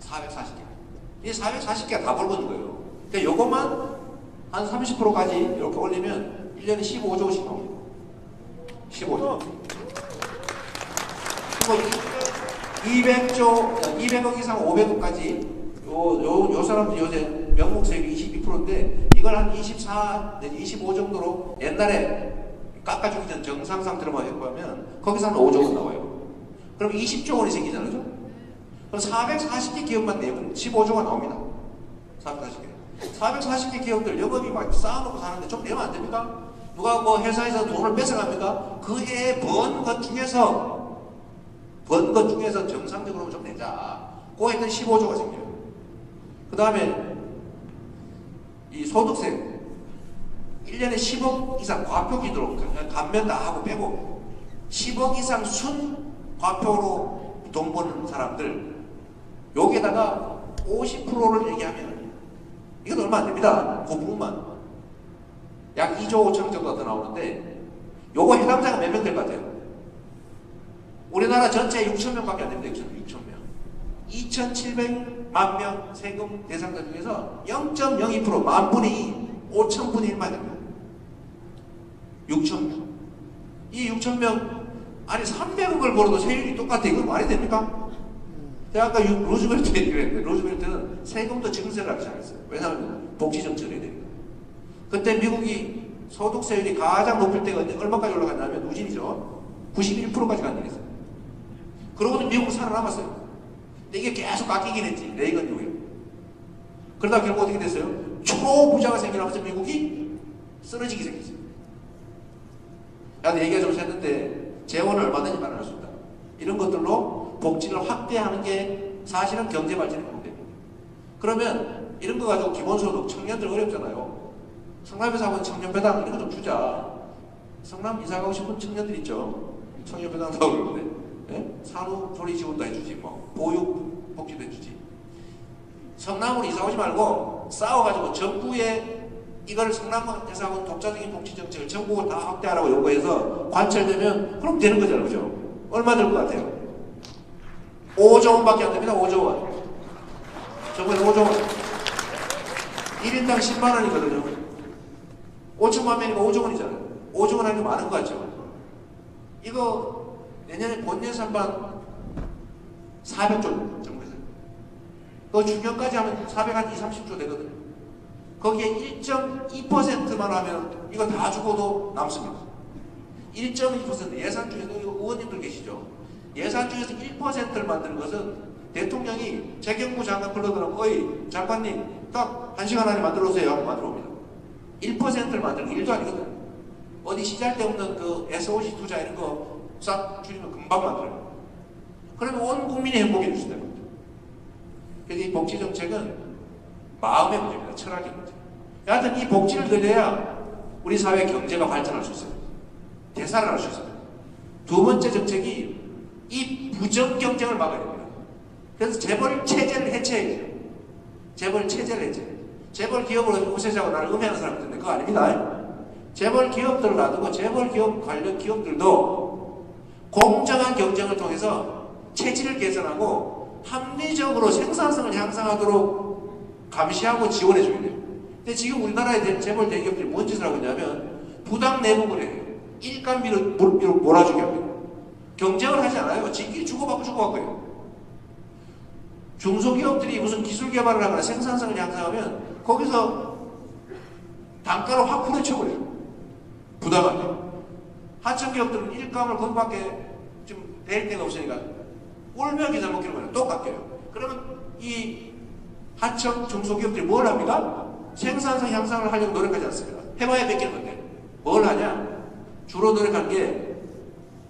440개. 이 440개가 다 벌고 있는 거예요. 그러니까 요것만 한 30%까지 이렇게 올리면 1년에 15조씩 나옵니다. 15조. 200억 이상 500억까지 요 사람들 요새 명목세율이 22%인데 이걸 한 24, 25 정도로 옛날에 깎아주기 전 정상 상태로만 해보면 거기서 한 5조 원 나와요. 그럼 20조 원이 생기잖아요. 그럼 440개 기업만 내면 15조가 나옵니다. 440개. 440개 기업들 영업이 막 쌓아놓고 사는데 좀 내면 안 됩니까? 누가 뭐 회사에서 돈을 뺏어갑니까? 그 해에 번 것 중에서 정상적으로 좀 내자. 그 했던 15조가 생겨요. 그 다음에 이 소득세 1년에 10억 이상 과표 기도로 감면 다 하고 빼고 10억 이상 순 과표로 돈 버는 사람들 여기에다가 50%를 얘기하면 이건 얼마 안 됩니다. 그 부분만 약 2조 5천억 정도가 더 나오는데 요거 해당자가 몇 명 될 것 같아요? 우리나라 전체 6천명밖에 안 됩니다. 6천명 2,700만 명 세금 대상자 중에서 0.02% 만분의 2 5천분의 1만 됩니다. 6천명 이 6천명 아니 300억을 벌어도 세율이 똑같아. 이건 말이 됩니까? 제가 아까 루즈벨트 얘기했는데 루즈벨트는 세금도 증세를 하기 시작했어요. 왜냐하면 복지 정책을 해야 되니까. 그때 미국이 소득세율이 가장 높을 때가 얼마까지 올라갔냐면 누진이죠. 91%까지 간 일이 있어요. 그러고도 미국은 살아남았어요. 근데 이게 계속 깎이긴 했지. 레이건 이후에. 그러다 결국 어떻게 됐어요? 초부자가 생기면서 미국이 쓰러지기 생겼어요. 나도 얘기가 좀 샜는데 재원을 얼마든지 마련할 수 있다. 이런 것들로 복지를 확대하는 게 사실은 경제 발전의 문제입니다. 그러면 이런 거 가지고 기본소득, 청년들 어렵잖아요. 성남에서 하고 있는 청년배당 이런 거 좀 주자. 성남 이사 가고 싶은 청년들 있죠. 청년배당도 하고 그러는데 네? 산후조리 지원도 해주지 뭐 보육 복지도 해주지. 성남으로 이사 오지 말고 싸워가지고 정부에 이걸 성남에서 하고 독자적인 복지정책을 전국을 다 확대하라고 요구해서 관철되면 그럼 되는 거잖아요. 그죠? 얼마 들 것 같아요? 5조 원밖에 안 됩니다. 5조 원. 저번에 5조 원. 1인당 10만 원이거든요. 5천만 명이니까 5조 원이잖아요. 5조 원 하는 게 많은 것 같죠? 이거 내년에 본 예산만 400조 정도 돼요. 그 중년까지 하면 420, 30조 되거든요. 거기에 1.2%만 하면 이거 다 죽어도 남습니다. 1.2% 예산 중에서 의원님들 계시죠? 예산 중에서 1%를 만드는 것은 대통령이 재경부 장관 불러들어서 어이 장관님 딱 1시간 안에 만들어오세요 하고 만들어옵니다. 1%를 만드는 게 1도 아니거든. 어디 시잘데없는 그 SOC 투자 이런 거 싹 줄이면 금방 만들어요. 그러면 온 국민이 행복해 주신다는 겁니다. 그래서 이 복지정책은 마음의 문제입니다. 철학의 문제. 여하튼 이 복지를 늘려야 우리 사회 경제가 발전할 수 있어요. 대사를 수 있어요. 두 번째 정책이 이 부정 경쟁을 막아야 됩니다. 그래서 재벌 체제를 해체해야 돼요. 재벌 체제를 해체. 재벌 기업으로 호세자고 나를 음해하는 사람들인데 그거 아닙니다. 재벌 기업들을 놔두고 재벌 기업 관련 기업들도 공정한 경쟁을 통해서 체질을 개선하고 합리적으로 생산성을 향상하도록 감시하고 지원해 줘야 돼요. 근데 지금 우리나라의 재벌 대기업들이 뭔 짓을 하고 있냐면 부당 내부를 해요. 일감비로 몰아주게 합니다. 경쟁을 하지 않아요. 지끼리 주고받고 해요. 중소기업들이 무슨 기술 개발을 하거나 생산성을 향상하면 거기서 단가를 확 후려쳐버려요. 부당하게. 하청기업들은 일감을 거기밖에 좀 낼 데가 없으니까 울며 기사 먹기로 거예요. 또 깎여요. 그러면 이 하청 중소기업들이 뭘 합니까? 생산성 향상을 하려고 노력하지 않습니다. 해봐야 뺏기는 건데 뭘 하냐? 주로 노력한 게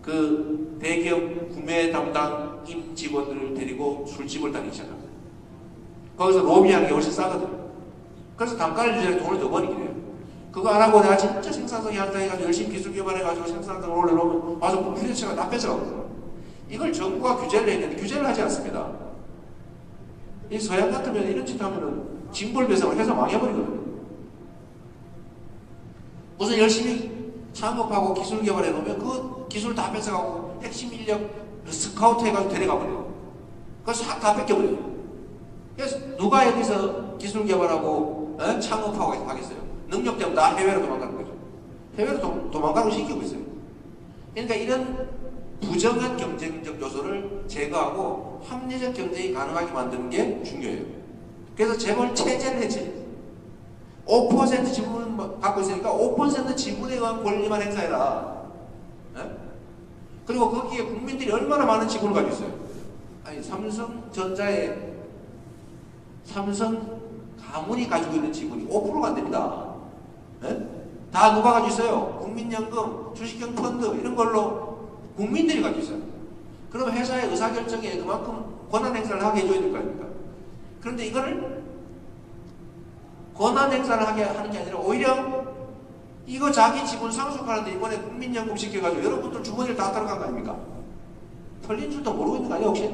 그 대기업 구매 담당 임직원들을 데리고 술집을 다니기 시작합니다. 거기서 로비하는 게 훨씬 싸거든요. 그래서 단가를 유지하게 돈을 더 버리긴 해요. 그거 안 하고 내가 진짜 생산성 향상해가지고 열심히 기술 개발해가지고 생산성을 올려놓으면 와서 프리랜서가 다 뺏어가거든요. 이걸 정부가 규제를 해야 되는데 규제를 하지 않습니다. 이 서양 같으면 이런 짓 하면은 징벌배상을 해서 망해버리거든요. 무슨 열심히 창업하고 기술 개발해 놓으면 그 기술 다 뺏어가고 핵심 인력 스카우트 해가지고 데려가버려요. 그걸 싹 다 뺏겨버려요. 그래서 누가 여기서 기술 개발하고 창업하고 하겠어요? 능력 때문에 다 해외로 도망가는 거죠. 해외로 도망가고 시키고 있어요. 그러니까 이런 부정한 경쟁적 요소를 제거하고 합리적 경쟁이 가능하게 만드는 게 중요해요. 그래서 재벌 체제를 해체해요. 5% 지분을 갖고 있으니까 5% 지분에 의한 권리만 행사해라. 네? 그리고 거기에 국민들이 얼마나 많은 지분을 가지고 있어요. 아니 삼성전자에 삼성 가문이 가지고 있는 지분이 5%가 안 됩니다. 네? 다 누가 가지고 있어요? 국민연금, 주식형 펀드 이런 걸로 국민들이 가지고 있어요. 그럼 회사의 의사결정에 그만큼 권한 행사를 하게 해줘야 될 거 아닙니까? 그런데 이거를 권한 행사를 하게 하는 게 아니라 오히려 이거 자기 지분 상속하는데 이번에 국민연금 시켜가지고 여러분들 주머니를 다 들어간 거 아닙니까? 털린 줄도 모르고 있는 거 아니에요 혹시?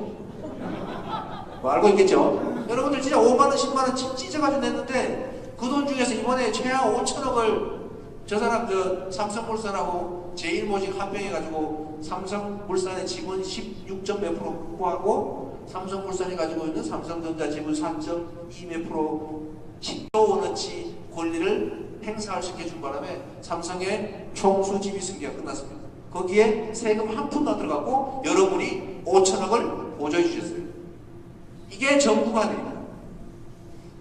뭐 알고 있겠죠? 여러분들 진짜 5만원 10만원 찢어가지고 냈는데 그 돈 중에서 이번에 최하 5천억을 저 사람 삼성물산하고 제일모직 합병해가지고 삼성물산의 지분 16점 몇 프로 확보하고 삼성물산이 가지고 있는 삼성전자 지분 4.2 몇 프로 10조 원어치 권리를 행사할 수 있게 준 바람에 삼성의 총수지휘 승계가 끝났습니다. 거기에 세금 한 푼도 안 들어갔고 여러분이 5천억을 보조해 주셨어요. 이게 정부가 됩니다.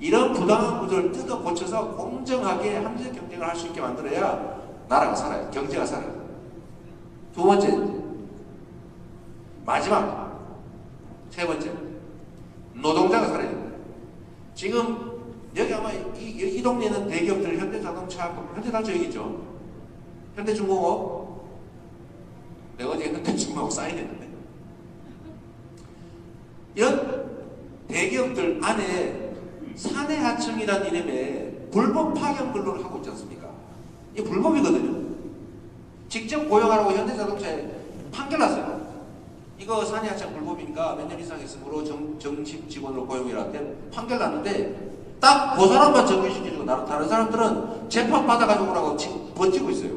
이런 부당한 구조를 뜯어 고쳐서 공정하게 합리적 경쟁을 할 수 있게 만들어야 나라가 살아요. 경제가 살아요. 두 번째, 마지막, 세 번째, 노동자가 살아야 됩니다. 지금 여기 아마 이 동네는 대기업들 현대자동차, 현대자동차 여기 있죠. 현대중공업, 내가 어제 현대중공업 사인했는데 이런 대기업들 안에 사내하청이라는 이름의 불법 파견 근로를 하고 있지 않습니까? 이게 불법이거든요. 직접 고용하라고 현대자동차에 판결 났어요. 이거 사내하청 불법이니까 몇 년 이상 했으므로 정식 직원으로 고용이라 때 판결 났는데 딱 그 사람만 정규시켜주고 다른 사람들은 재판 받아가지고 오라고 지금 버티고 있어요.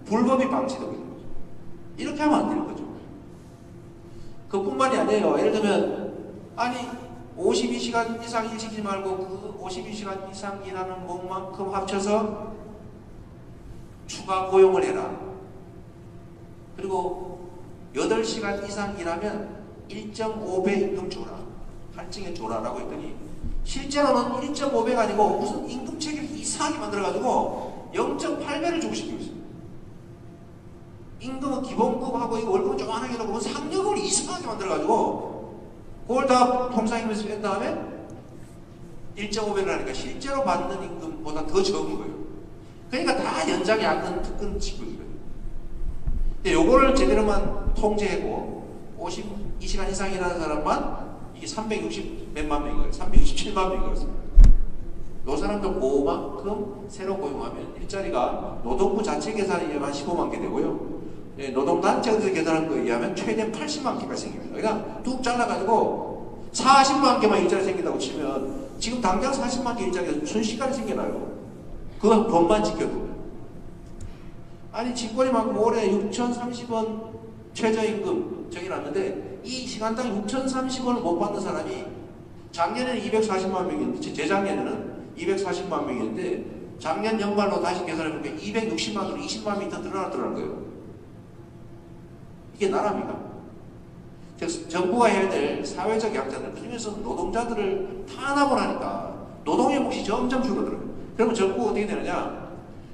불법이 방치되고 있는 거죠. 이렇게 하면 안 되는 거죠. 그뿐만이 아니에요. 예를 들면 아니 52시간 이상 일 시키지 말고 그 52시간 이상 일하는 몸만큼 합쳐서 추가 고용을 해라. 그리고 8시간 이상 일하면 1.5배 임금 줘라. 할증해 줘라라고 했더니 실제로는 1.5배가 아니고 무슨 임금 체계를 이상하게 만들어가지고 0.8배를 주고 시키고 있어요. 임금은 기본급하고 이 월급은 조그만하게 해놓고 상여금을 이상하게 만들어가지고 그걸 다 통상임금에서 뺀 다음에 1.5배를 하니까 실제로 받는 임금보다 더 적은 거예요. 그러니까 다 연장, 야근, 특근 직급이거든요. 근데 요거를 제대로만 통제하고 52시간 이상 일하는 사람만 이게 360 몇만 명이에요. 367만 명이었습니다. 요 사람들 그만큼 새로 고용하면 일자리가 노동부 자체 계산에 의하면 15만 개 되고요. 예, 노동단체에서 계산한 거에 의하면 최대 80만 개가 생깁니다. 그러니까 뚝 잘라가지고 40만 개만 일자리 생긴다고 치면 지금 당장 40만 개 일자리가 순식간에 생겨나요. 그 법만 지켜도. 아니 직권이 많고 올해 6,030원 최저임금 정해놨는데 이 시간당 6,030원을 못 받는 사람이 작년에는 240만 명이었는데 재작년에는 240만 명이었는데 작년 연말로 다시 계산해보니까 260만으로 20만 명이 더 늘어났더라는 거예요. 이게 나라입니까? 즉 정부가 해야 될 사회적 약자들, 그중에서 노동자들을 탄압을 하니까 노동의 몫이 점점 줄어들어요. 그러면 정부가 어떻게 되느냐?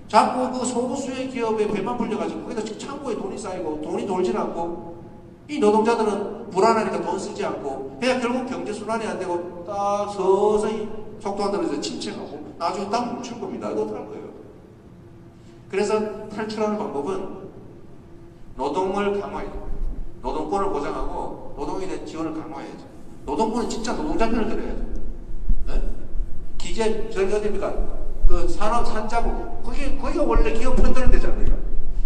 자꾸 그 소수의 기업에 배만 불려가지고 거기다 창고에 돈이 쌓이고 돈이 돌지 않고 이 노동자들은 불안하니까 돈 쓰지 않고 그냥 결국 경제순환이 안 되고 딱 서서히 속도 안 떨어져서 침체하고 나중에 딱 멈출 겁니다. 이거 어떡할 거예요? 그래서 탈출하는 방법은 노동을 강화해야죠. 노동권을 보장하고 노동에 대한 지원을 강화해야죠. 노동부는 진짜 노동자 편을 들어야죠. 네? 기재, 저기 어디입니까? 그 산업 산자부. 거기가 원래 기업 편드는 데잖아요.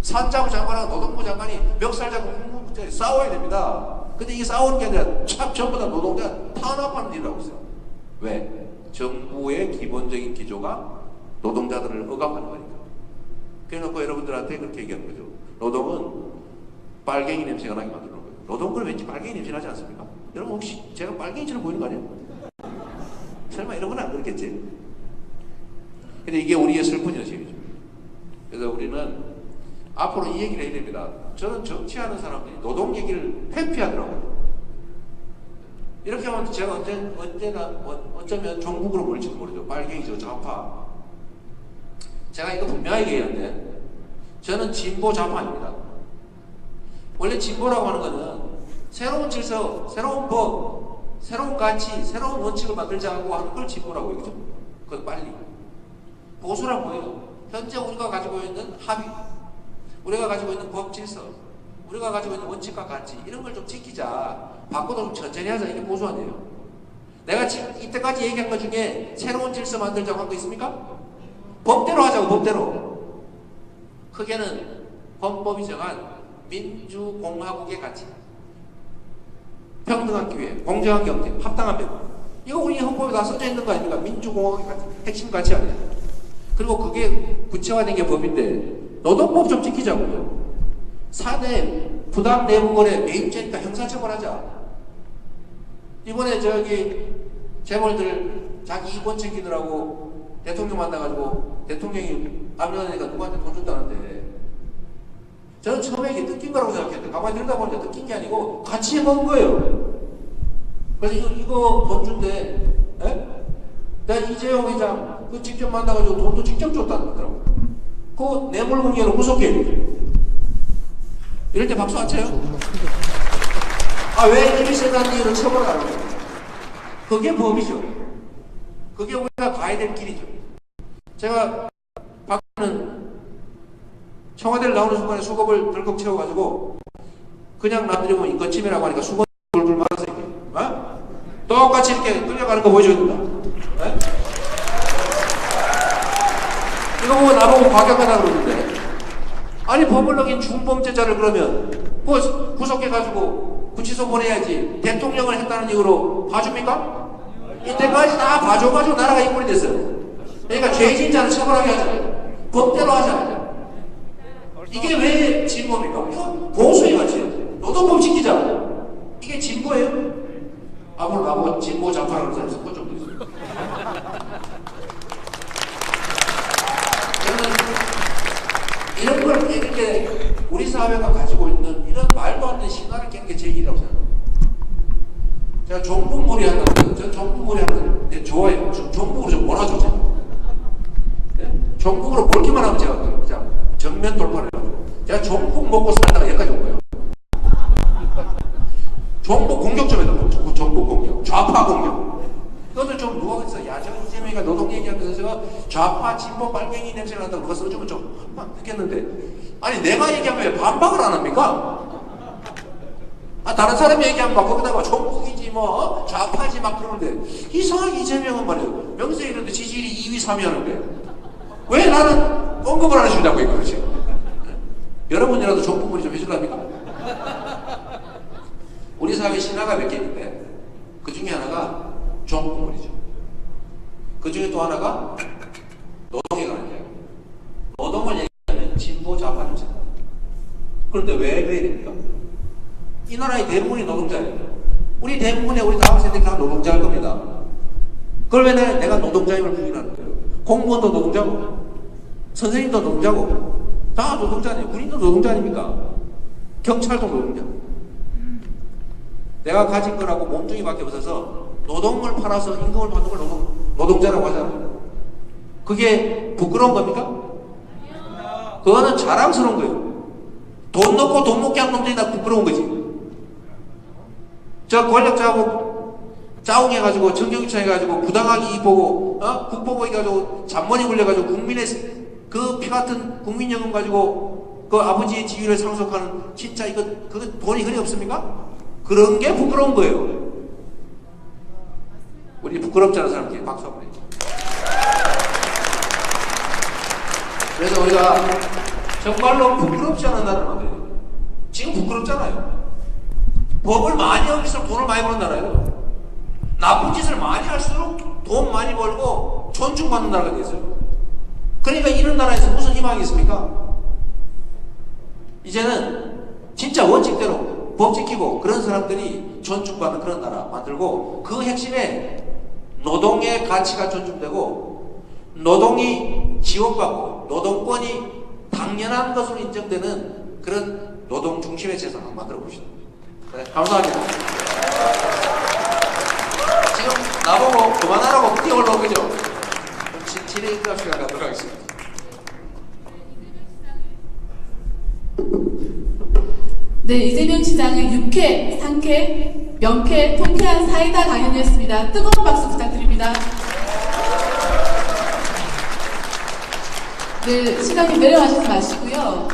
산자부 장관하고 노동부 장관이 멱살 잡고 홍보부장이 싸워야 됩니다. 근데 이게 싸우는 게 아니라 참 전부 다 노동자 탄압하는 일을 하고 있어요. 왜? 정부의 기본적인 기조가 노동자들을 억압하는 거니까. 그래놓고 여러분들한테 그렇게 얘기하는 거죠. 노동은 빨갱이 냄새가 나게 만드는 거예요. 노동권은 왠지 빨갱이 냄새 나지 않습니까? 여러분 혹시 제가 빨갱이처럼 보이는 거 아니에요? 설마 이런 건 안 그렇겠지? 근데 이게 우리의 슬픈 현실이죠. 그래서 우리는 앞으로 이 얘기를 해야 됩니다. 저는 정치하는 사람들이 노동 얘기를 회피하더라고요. 이렇게 하면 제가 어쩌면 종북으로 몰지도 모르죠. 빨갱이죠, 좌파. 제가 이거 분명하게 얘기하는데 저는 진보 좌파입니다. 원래 진보라고 하는 것은 새로운 질서, 새로운 법, 새로운 가치, 새로운 원칙을 만들자고 하는 걸 진보라고 얘기죠. 그건 빨리. 보수란 뭐예요? 현재 우리가 가지고 있는 합의, 우리가 가지고 있는 법 질서, 우리가 가지고 있는 원칙과 가치, 이런 걸 좀 지키자. 바꿔도 좀 천천히 하자. 이게 보수화돼요. 내가 지금 이때까지 얘기한 것 중에 새로운 질서 만들자고 한 거 있습니까? 법대로 하자고, 법대로. 크게는 헌법이 정한 민주공화국의 가치, 평등한 기회, 공정한 경제, 합당한 배분. 이거 우리 헌법에 다 써져 있는 거 아닙니까? 민주공화국의 가치, 핵심 가치 아니에요. 그리고 그게 구체화된 게 법인데 노동법 좀 지키자고요. 사내 부당 내부거래 매입죄니까 형사처벌하자. 이번에 저기 재벌들 자기 이권 챙기느라고 대통령 만나가지고 대통령이 압류하니까 누구한테 돈 줬다는데, 저는 처음에 이게 뜯긴 거라고 생각했는데 가만히 들다 보니까 뜯긴 게 아니고 같이 먹은 거예요. 그래서 이거 돈 준대. 에? 내가 이재용 회장 그 직접 만나가지고 돈도 직접 줬다는 거더라고. 그 뇌물공여로 구속해. 이럴 때 박수 안 쳐요? 아, 왜 일이 세다는 이유로 처벌을 안 해요? 그게 법이죠. 그게 우리가 가야 될 길이죠. 제가 박근혜는 청와대를 나오는 순간에 수갑을 덜컥 채워가지고 그냥 남들이 보면 인권침해라고 하니까 수갑을 돌돌 말았어요. 어? 똑같이 이렇게 끌려가는 거 보여줘야 된다. 네? 이거 보고 나보고 과격하다 그러는데, 아니 법을 어긴 중범죄자를 그러면 구속해가지고 구치소 보내야지 대통령을 했다는 이유로 봐줍니까? 이때까지 다 봐줘가지고 나라가 이 꼴이 됐어요. 그러니까 죄진자는 처벌하게 하자. 법대로 하자. 이게 왜 진보입니까? 이거 보수의 가치예요. 노동법 지키자. 이게 진보예요? 앞으로 나보고 진보 장파라는 사람이 섞을 정도 있어요. 저는 이런 걸 이렇게 우리 사회가 가지고 있는 이런 말도 안 되는 신화를 깨는 게 제 일이라고 생각합니다. 제가 종북몰이 한다고, 저는 종북몰이 하는 데 좋아해요. 종북으로 좀 몰아주세요. 종북으로 몰기만 하면 제가 그냥 정면 돌파를 해가지고, 제가 종북 먹고 살다가 여기까지 온 거예요. 종북 공격 좀 해도 종북 공격, 좌파 공격. 이것도 좀 누가 그랬어. 야, 저 이재명이가 노동 얘기하면서 제가 좌파 진보 빨갱이 냄새가 난다고 그거 써주면 좀 느꼈는데, 아니 내가 얘기하면 왜 반박을 안 합니까? 아, 다른 사람이 얘기하면 막 거기다가 종북이지 뭐 좌파지 막 그러는데, 이상하게 이재명은 말이에요. 명세 이런데 지지율이 2위 3위 하는데 왜 나는 언급을 안 해준다고 이거지. 여러분이라도 종북물이 좀 해줄랍니까? 우리 사회 신화가 몇 개 있는데 그 중에 하나가 종북물이죠. 그 중에 또 하나가 노동에 관한 이야기. 노동을 얘기하면 진보 좌파 좀 생각. 그런데 왜 그래야 됩니까? 이 나라의 대부분이 노동자예요. 우리 대부분의 우리 다음 세대가 다 노동자일 겁니다. 그걸 왜 내가 노동자임을 부인하는 거예요? 공무원도 노동자고 선생님도 노동자고 다 노동자네요. 군인도 노동자 아닙니까? 경찰도 노동자. 내가 가진 거라고 몸뚱이밖에 없어서 노동을 팔아서 임금을 받는 걸 노동자라고 하잖아요. 그게 부끄러운 겁니까? 그거는 자랑스러운 거예요. 돈 넣고 돈 먹게 한 놈들이 다 부끄러운 거지. 저 권력자하고 짜웅해가지고 정경유착해가지고 부당하게 이보고 국보고 해가지고 잔머리 굴려가지고 국민의 그 피같은 국민연금 가지고 그 아버지의 지위를 상속하는, 진짜 이거 그거 돈이 그리 없습니까? 그런 게 부끄러운 거예요. 우리 부끄럽지 않은 사람들이 박수 한번 해요. 그래서 우리가 정말로 부끄럽지 않은 나라는 어디예요? 지금 부끄럽잖아요. 법을 많이 어길수록 돈을 많이 버는 나라예요. 나쁜 짓을 많이 할수록 돈 많이 벌고 존중받는 나라가 됐어요. 그러니까 이런 나라에서 무슨 희망이 있습니까? 이제는 진짜 원칙대로 법 지키고 그런 사람들이 존중받는 그런 나라 만들고, 그 핵심에 노동의 가치가 존중되고 노동이 지원받고 노동권이 당연한 것으로 인정되는 그런 노동 중심의 세상을 만들어 봅시다. 네, 감사합니다. 지금 나보고 그만하라고 뛰어 올라오죠? 진행자 시간 갖도록 하겠습니다. 네, 이재명 시장의 유쾌, 상쾌, 명쾌, 통쾌한 사이다 강연이었습니다. 뜨거운 박수 부탁드립니다. 네, 시장님 내려가시지 마시고요.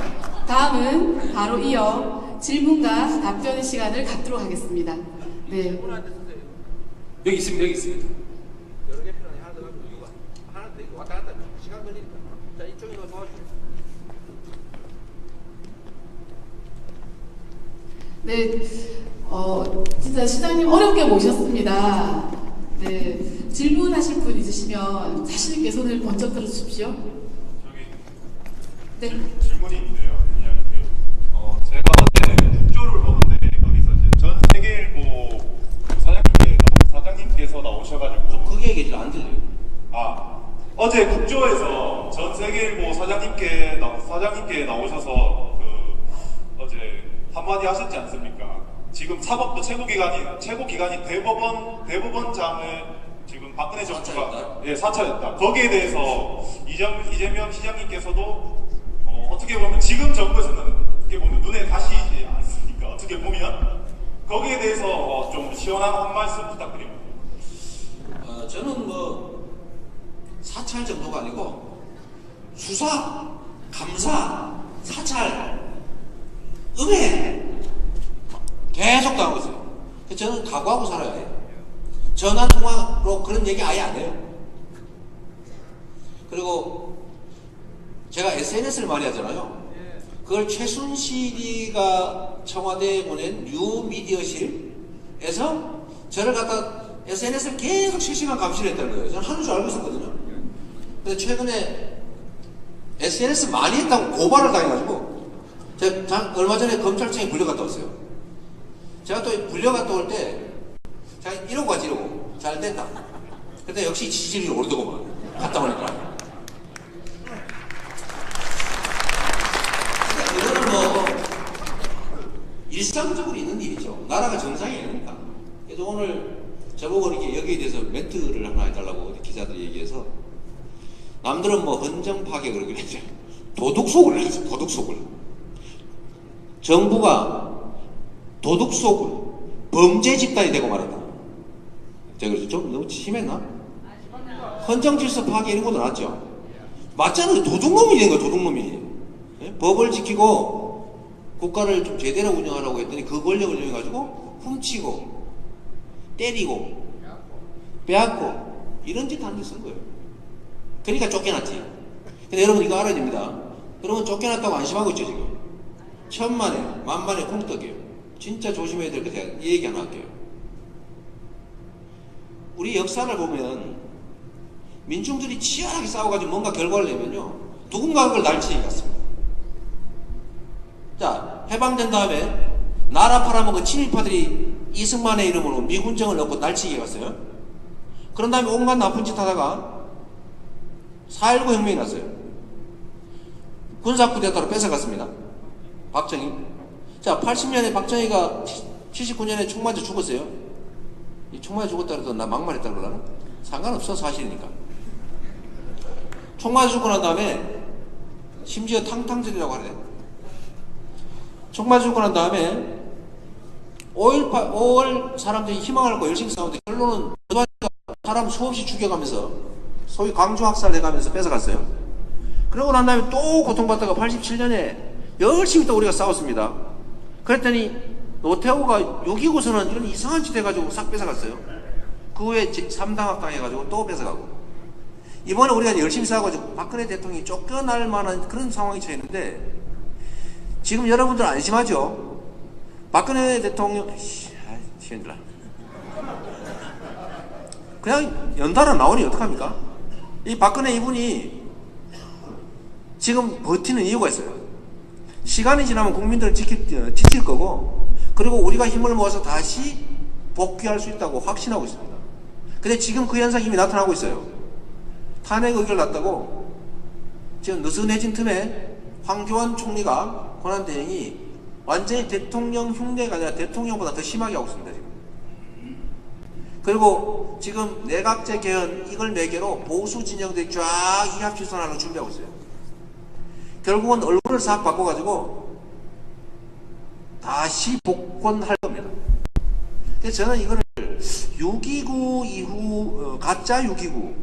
다음은 바로 이어 질문과 답변의 시간을 갖도록 하겠습니다. 네. 여기 있습니다. 여기 있습니다. 여러 개 필요하니 하나 더 가지고 이거 하나 더 이거 왔다 갔다 시간 걸리니까. 자, 이쪽에 너 도와주세요. 네, 진짜 시장님 어렵게 모셨습니다. 네, 질문하실 분 있으시면 자신있게 손을 번쩍 들어주십시오. 저기 네. 질문이 있는데요. 제가 어제 국조를 보는데 거기서 이제 전 세계일보 사장님께서 나오셔가지고 그게 얘기 안 들려요. 어제 국조에서 전 세계일보 사장님께 나오셔서 어제 한마디 하셨지 않습니까? 지금 사법부 최고기관이 대법원장을 지금 박근혜 정부가 사찰했다. 거기에 대해서 이재명 시장님께서도 어떻게 보면 지금 정부에서는 어떻게 보면 눈에 가시지 않습니까? 어떻게 보면 거기에 대해서 좀 시원한 한 말씀 부탁드립니다. 저는 뭐 사찰 정도가 아니고 수사, 감사, 사찰, 음해 계속 당하고 있어요. 저는 각오하고 살아야 돼요. 전화 통화로 그런 얘기 아예 안 해요. 그리고 제가 SNS를 많이 하잖아요. 그걸 최순실이가 청와대에 보낸 뉴미디어실에서 저를 갖다 SNS를 계속 실시간 감시를 했다는 거예요. 저는 하는 줄 알고 있었거든요. 근데 최근에 SNS 많이 했다고 고발을 당해가지고 제가 얼마 전에 검찰청에 불려갔다 왔어요. 제가 또 불려갔다 올 때 제가 이러고 가지 이러고 잘 됐다. 근데 역시 지지율이 오르더구만. 갔다 오니까. 이거는 뭐 일상적으로 있는 일이죠. 나라가 정상이 아니니까. 그래서 오늘 저보고 이렇게 여기에 대해서 멘트를 하나 해달라고 기자들이 얘기해서 남들은 뭐 헌정 파괴 그러긴 했죠. 도둑 속을 했어. 도둑 속을. 정부가 도둑 속을 범죄 집단이 되고 말았다. 제가 그래서 좀 너무 심했나? 헌정 질서 파괴 이런 것도 나왔죠. 맞잖아요. 도둑놈이 된 거야. 도둑놈이. 예? 법을 지키고 국가를 좀 제대로 운영하라고 했더니 그 권력을 이용해가지고 훔치고 때리고 빼앗고 이런 짓 하는 데 쓴 거예요. 그러니까 쫓겨났지. 근데 여러분 이거 알아야 됩니다. 여러분 쫓겨났다고 안심하고 있죠 지금. 천만에 만만에 콩떡이에요. 진짜 조심해야 될 것 같아요. 이 얘기 하나 할게요. 우리 역사를 보면 민중들이 치열하게 싸워가지고 뭔가 결과를 내면요 누군가가 그걸 날치게 갔습니다. 자, 해방된 다음에 나라 팔아먹은 친일파들이 이승만의 이름으로 미군정을 넣고 날치게 갔어요. 그런 다음에 온갖 나쁜 짓 하다가 4.19 혁명이 났어요. 군사쿠데타로 뺏어갔습니다. 박정희. 자, 80년에 박정희가 79년에 총 맞아 죽었어요. 이 총 맞아 죽었다 그래도 나 막말했다 그러나? 상관없어, 사실이니까. 총 맞아 죽고 난 다음에 심지어 탕탕질이라고 하네. 총 맞아 죽고 난 다음에 5월 사람들이 희망을 갖고 열심히 싸우는데 결론은 사람 수없이 죽여가면서 소위 광주학살 해가면서 뺏어갔어요. 그러고 난 다음에 또 고통받다가 87년에 열심히 또 우리가 싸웠습니다. 그랬더니 노태우가 6.29 선언 이런 이상한 짓 해가지고 싹 뺏어갔어요. 그 후에 3당학 당해가지고 또 뺏어가고 이번에 우리가 열심히 싸워가지고 박근혜 대통령이 쫓겨날 만한 그런 상황이 처했는데 지금 여러분들 안심하죠? 박근혜 대통령 힘들어. 그냥 연달아 나오니 어떡합니까? 이 박근혜 이분이 지금 버티는 이유가 있어요. 시간이 지나면 국민들은 지칠 거고 그리고 우리가 힘을 모아서 다시 복귀할 수 있다고 확신하고 있습니다. 근데 지금 그 현상이 이미 나타나고 있어요. 탄핵 의결 났다고 지금 느슨해진 틈에 황교안 총리가 권한대행이 완전히 대통령 흉내가 아니라 대통령보다 더 심하게 하고 있습니다. 지금. 그리고 지금 내각제 개헌 이걸 매개로 보수 진영들이 쫙 이합집산하려고 준비하고 있어요. 결국은 얼굴을 싹 바꿔가지고 다시 복권할 겁니다. 그래서 저는 이거를 6.29 이후 가짜 6.29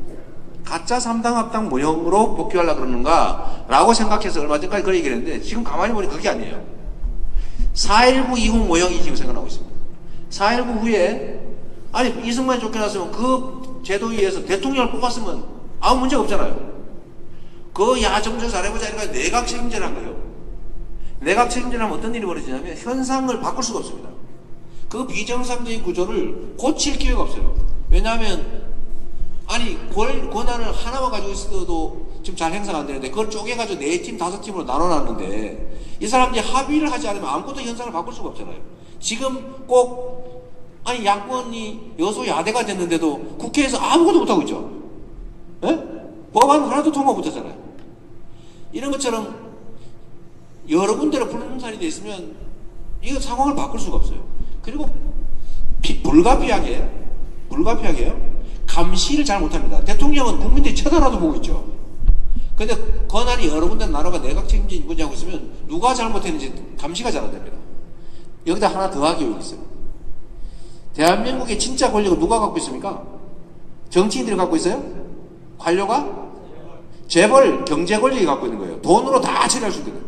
가짜 3당 합당 모형으로 복귀하려고 그러는가라고 생각해서 얼마 전까지 그런 얘기를 했는데 지금 가만히 보니 그게 아니에요. 4.19 이후 모형이 지금 생각나고 있습니다. 4.19 후에 아니 이승만이 쫓겨났으면 그 제도위에서 대통령을 뽑았으면 아무 문제가 없잖아요. 그 야정조 잘해보자 이러니까 내각 책임제를 한 거예요. 내각 책임제를 하면 어떤 일이 벌어지냐면 현상을 바꿀 수가 없습니다. 그 비정상적인 구조를 고칠 기회가 없어요. 왜냐하면 아니 권한을 하나만 가지고 있어도 지금 잘 행사가 안 되는데 그걸 쪼개가지고 4팀 5팀으로 나눠놨는데 이 사람들이 합의를 하지 않으면 아무것도 현상을 바꿀 수가 없잖아요. 지금 꼭 아니 야권이 여소야대가 됐는데도 국회에서 아무것도 못하고 있죠. 예? 법안 하나도 통과 못하잖아요. 이런 것처럼 여러 군데로 분산이 돼 있으면 이거 상황을 바꿀 수가 없어요. 그리고 불가피하게요. 감시를 잘 못합니다. 대통령은 국민들이 쳐다라도 보고 있죠. 근데 권한이 여러 군데 나라가 내각 책임제 문제하고 있으면 누가 잘못했는지 감시가 잘 안 됩니다. 여기다 하나 더 하기 여기 있어요. 대한민국의 진짜 권력은 누가 갖고 있습니까? 정치인들이 갖고 있어요? 관료가? 재벌, 경제 권력이 갖고 있는 거예요. 돈으로 다 처리할 수 있는 거예요.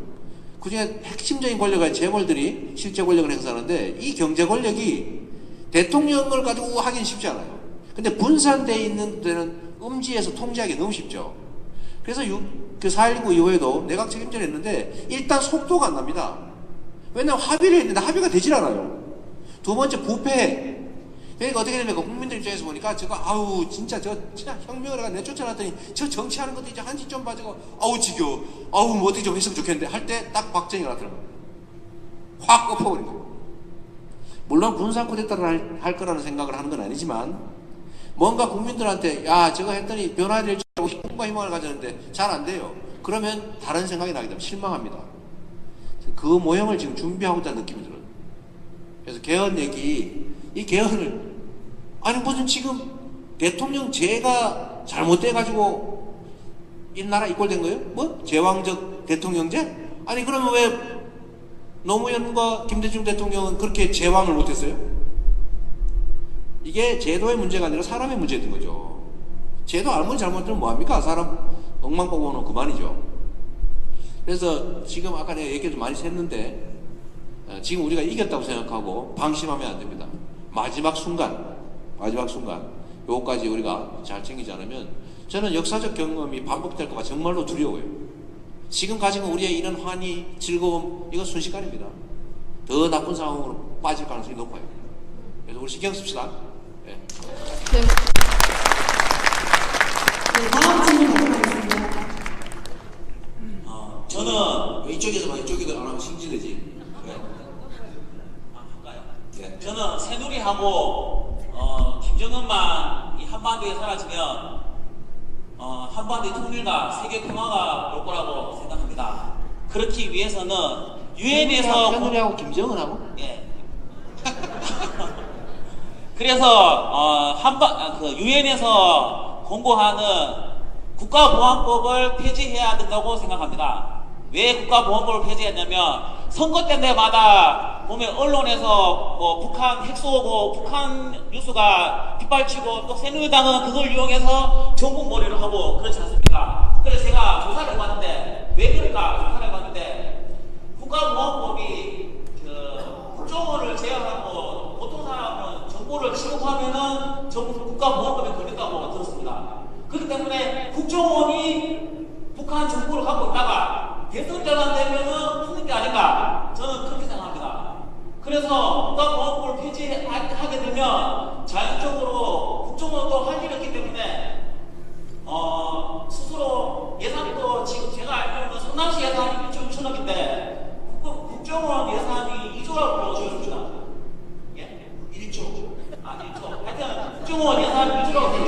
그 중에 핵심적인 권력은 재벌들이 실제 권력을 행사하는데 이 경제 권력이 대통령을 가지고 하기는 쉽지 않아요. 근데 분산되어 있는 데는 음지에서 통제하기 너무 쉽죠. 그래서 그 4.19 이후에도 내각 책임제를 했는데 일단 속도가 안 납니다. 왜냐하면 합의를 했는데 합의가 되질 않아요. 두 번째 부패. 그러니까 어떻게 됩니까? 국민들 입장에서 보니까 저거 아우 진짜 혁명을 내가 내쫓아놨더니 저 정치하는 것도 이제 한시 좀 봐지고 아우 지겨워. 아우 뭐 어떻게 좀 했으면 좋겠는데 할 때 딱 박정희가 나타나요. 확 엎어버린 거예요. 물론 군사 쿠데타를 할 거라는 생각을 하는 건 아니지만 뭔가 국민들한테 야 저거 했더니 변화될지 알고 꿈과 희망을 가졌는데 잘 안 돼요. 그러면 다른 생각이 나게 되면 실망합니다. 그 모형을 지금 준비하고 있다는 느낌이 들어요. 그래서 개헌 얘기, 이 개헌을 아니 무슨 지금 대통령제가 잘못돼가지고 이 나라 이꼴된 거예요? 뭐? 제왕적 대통령제? 아니 그러면 왜 노무현과 김대중 대통령은 그렇게 제왕을 못했어요? 이게 제도의 문제가 아니라 사람의 문제였던 거죠. 제도 알면 잘못되면 뭐합니까? 사람 엉망 보고 오는 그만이죠. 그래서 지금 아까 내가 얘기 좀 많이 샜는데 지금 우리가 이겼다고 생각하고 방심하면 안 됩니다. 마지막 순간 요거까지 우리가 잘 챙기지 않으면 저는 역사적 경험이 반복될까 봐 정말로 두려워요. 지금 가진 우리의 이런 환희, 즐거움 이거 순식간입니다. 더 나쁜 상황으로 빠질 가능성이 높아요. 그래서 우리 신경 씁시다. 네. 네. 네, 다음 질문 받도록하겠습니다. 저는 이쪽에서 막 이쪽에도 안 하면 승진되지. 네. 할까요? 네. 저는 새누리하고 김정은만 이 한반도에 사라지면 한반도의 통일과 세계 평화가 올 거라고 생각합니다. 그렇기 위해서는 유엔에서 새누리하고 김정은하고? 예. 그래서 유엔에서 공고하는 국가보안법을 폐지해야 된다고 생각합니다. 왜 국가보안법을 폐지했냐면 선거 때마다 보면 언론에서 뭐 북한 핵 쏘고 북한 뉴스가 빗발치고 또 새누리당은 그걸 이용해서 전국몰이를 하고 그렇지 않습니까? 그래서 제가 조사를 해봤는데 왜 그럴까 조사를 해봤는데 국가보안법이 국정원을 제외하고 보통 사람은 정보를 취급하면은 전부 국가보안법에 걸린다고 들었습니다. 그렇기 때문에 국정원이 북한 정보를 갖고 있다가 대선자가 되면은 푸는 게 아닌가 저는 그렇게 생각합니다. 그래서 국가보안법을 폐지하게 되면 자연적으로 국정원도 할 일이 없기 때문에 스스로 예산도 지금 제가 알기로는 성남시 예산이 1조 6천억인데 국정원 예산이 2조라고 지었습니다. 예? 1조. 1조. 하여튼 국정원 예산이 2조라고 되어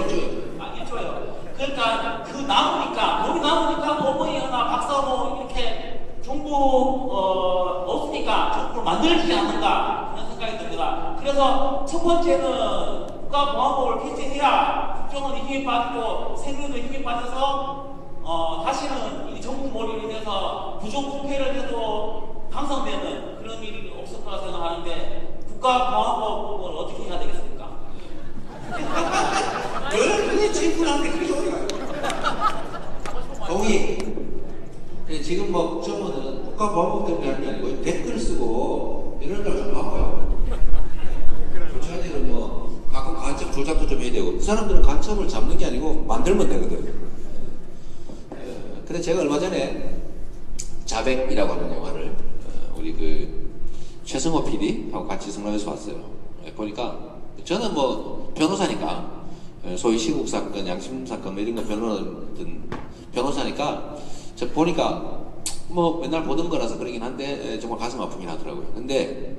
1조예요. 그러니까 그 남으니까 여기 남으니까 어머니나 박사모 이렇게 정부 없으니까 정부를 만들지 않는가 그런 생각이 듭니다. 그래서 첫 번째는 국가보안법을 폐지해야 국정원이 힘이 빠지고 세금도 힘이 빠져서 다시는 이 정부 몰이로 인해서 부정부패를 해도 당선되는 그런 일이 없을 거라 생각하는데 국가보안법을 어떻게 해야 되겠습니까? 그게 질문하는데 그게 어디 가요? 국정원은 국가보안법 때문에 하는 게 아니고 댓글 쓰고 이런 걸 좀 바꿔요. 경찰들은 뭐 가끔 간첩 조작도 좀 해야 되고 그 사람들은 간첩을 잡는 게 아니고 만들면 되거든. 근데 제가 얼마 전에 자백이라고 하는 영화를 우리 그 최승호 PD하고 같이 성남에서 봤어요. 보니까 저는 뭐 변호사니까 소위 시국 사건, 양심 사건 이런 거 변호사니까 저 보니까 뭐 맨날 보던 거라서 그러긴 한데 정말 가슴 아프긴 하더라고요. 근데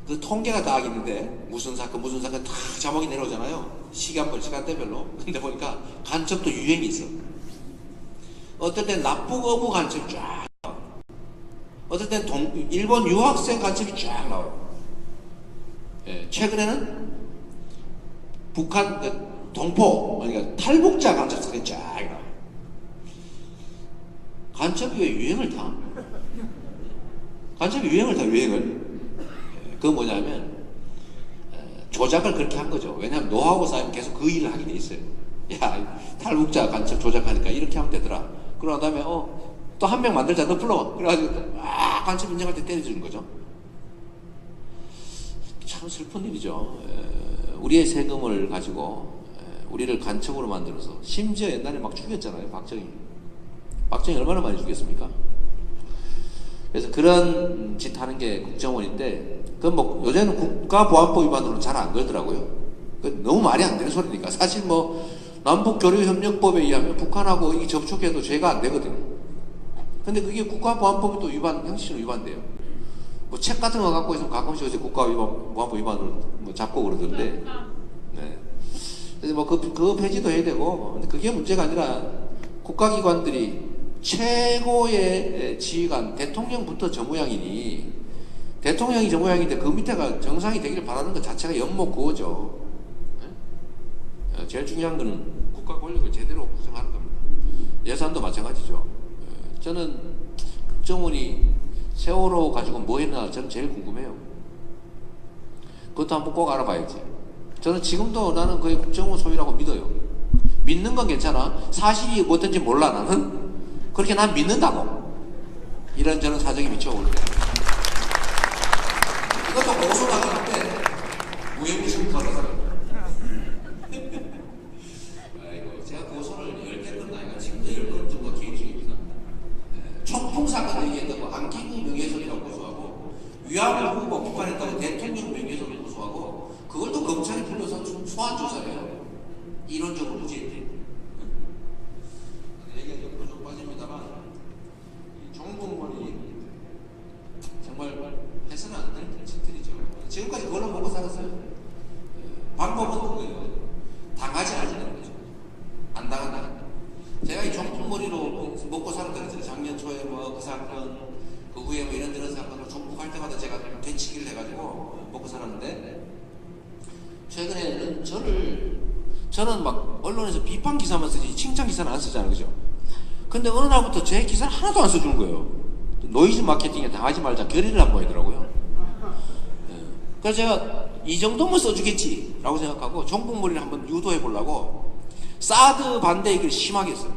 그 통계가 딱 있는데 무슨 사건 다 자막이 내려오잖아요. 시간대별로. 근데 보니까 간첩도 유행이 있어. 어떨 땐 납북어부 간첩이 쫙 나와. 어떨 땐 일본 유학생 간첩이 쫙 나와요. 예, 최근에는 북한 동포, 그러니까 탈북자 간첩 사건이 쫙 나와요. 간첩이 왜 유행을 타? 간첩이 유행을 타, 유행을. 그건 뭐냐면 조작을 그렇게 한 거죠. 왜냐하면 노하우 쌓이면 계속 그 일을 하게 돼 있어요. 야, 탈북자 간첩 조작하니까 이렇게 하면 되더라. 그러고 다음에 또 한 명 만들자, 너 불러. 그래가지고 간첩 인정할 때 때려주는 거죠. 참 슬픈 일이죠. 우리의 세금을 가지고 우리를 간첩으로 만들어서 심지어 옛날에 막 죽였잖아요. 박정희 얼마나 많이 죽였습니까? 그래서 그런 짓 하는 게 국정원인데, 그건 뭐, 요새는 국가보안법 위반으로 잘 안 걸더라고요. 너무 말이 안 되는 소리니까. 사실 뭐, 남북교류협력법에 의하면 북한하고 이 접촉해도 죄가 안 되거든요. 근데 그게 국가보안법이 또 형식적으로 위반돼요. 뭐, 책 같은 거 갖고 있으면 가끔씩 이제 국가보안법 위반으로 뭐 잡고 그러던데. 네. 그래서 뭐, 그거 폐지도 해야 되고, 근데 그게 문제가 아니라 국가기관들이 최고의 지휘관 대통령부터 저 모양이니 대통령이 저 모양인데 그 밑에가 정상이 되기를 바라는 것 자체가 연목구호죠. 제일 중요한 거는 국가 권력을 제대로 구성하는 겁니다. 예산도 마찬가지죠. 저는 국정원이 세월호 가지고 뭐 했나 저는 제일 궁금해요. 그것도 한번 꼭 알아봐야지. 저는 지금도 나는 거의 국정원 소유라고 믿어요. 믿는 건 괜찮아. 사실이 어떤지 몰라 나는. 그렇게 난 믿는다고. 이런저런 사정이 미쳐올 때. 이것도 고소가 하는데 무혐의심 걸어서. 아이고, 제가 고소를 10개 끝나니까 지금도 10건 정도 기획 중입니다. 총풍 사건 얘기했던 거 안기부 명예훼손이라고 고소하고, 위안부 후보 북한했다고 대통령 명예훼손을 고소하고, 그걸 또 검찰이 불러서 소환 조사를 해요. 이론적으로 무죄인데. 얘기가 옆으로 좀 빠집니다만, 정보원이 정말 해서는 안 될 짓들이죠. 지금까지 그걸로 먹고 살았어요. 방법은 그거예요. 당하지 않는 거죠. 안 당한다. 제가 이 정품머리로 먹고 살았다 그랬잖아요. 작년 초에 뭐 그 사건, 그 후에 뭐 이런저런 사건을 종북할 때마다 제가 되치기를 해가지고 먹고 살았는데, 최근에는 저는 막 언론에서 비판 기사만 쓰지 칭찬 기사는 안 쓰잖아요. 그죠? 근데 어느 날부터 제 기사를 하나도 안 써주는 거예요. 노이즈 마케팅에 당하지 말자 결의를 한번 하더라고요. 그래서 제가 이 정도면 써주겠지 라고 생각하고 정북머리를 한번 유도해 보려고 사드 반대 얘기를 심하게 했어요.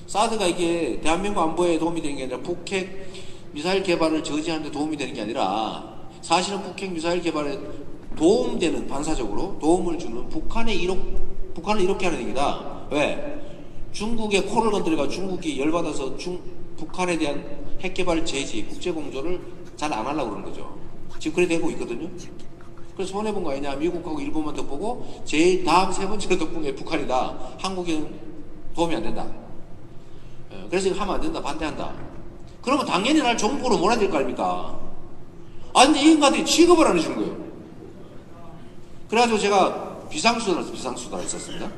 사드가 이게 대한민국 안보에 도움이 되는 게 아니라 북핵 미사일 개발을 저지하는 데 도움이 되는 게 아니라, 사실은 북핵 미사일 개발에 도움되는, 반사적으로 도움을 주는 북한을 이렇게 하는 얘기다. 왜? 중국의 코를 건드려가 중국이 열받아서 북한에 대한 핵개발 제지, 국제공조를 잘 안 하려고 그러는 거죠. 지금 그래 되고 있거든요. 그래서 손해본 거 아니냐. 미국하고 일본만 덕보고 제일 다음 세 번째로 덕본 게 북한이다. 한국에는 도움이 안 된다. 그래서 이거 하면 안 된다. 반대한다. 그러면 당연히 날 정부로 몰아야 될 거 아닙니까? 아, 근데 이 인간들이 취급을 안 해주는 거예요. 그래가지고 제가 비상수단을 썼습니다.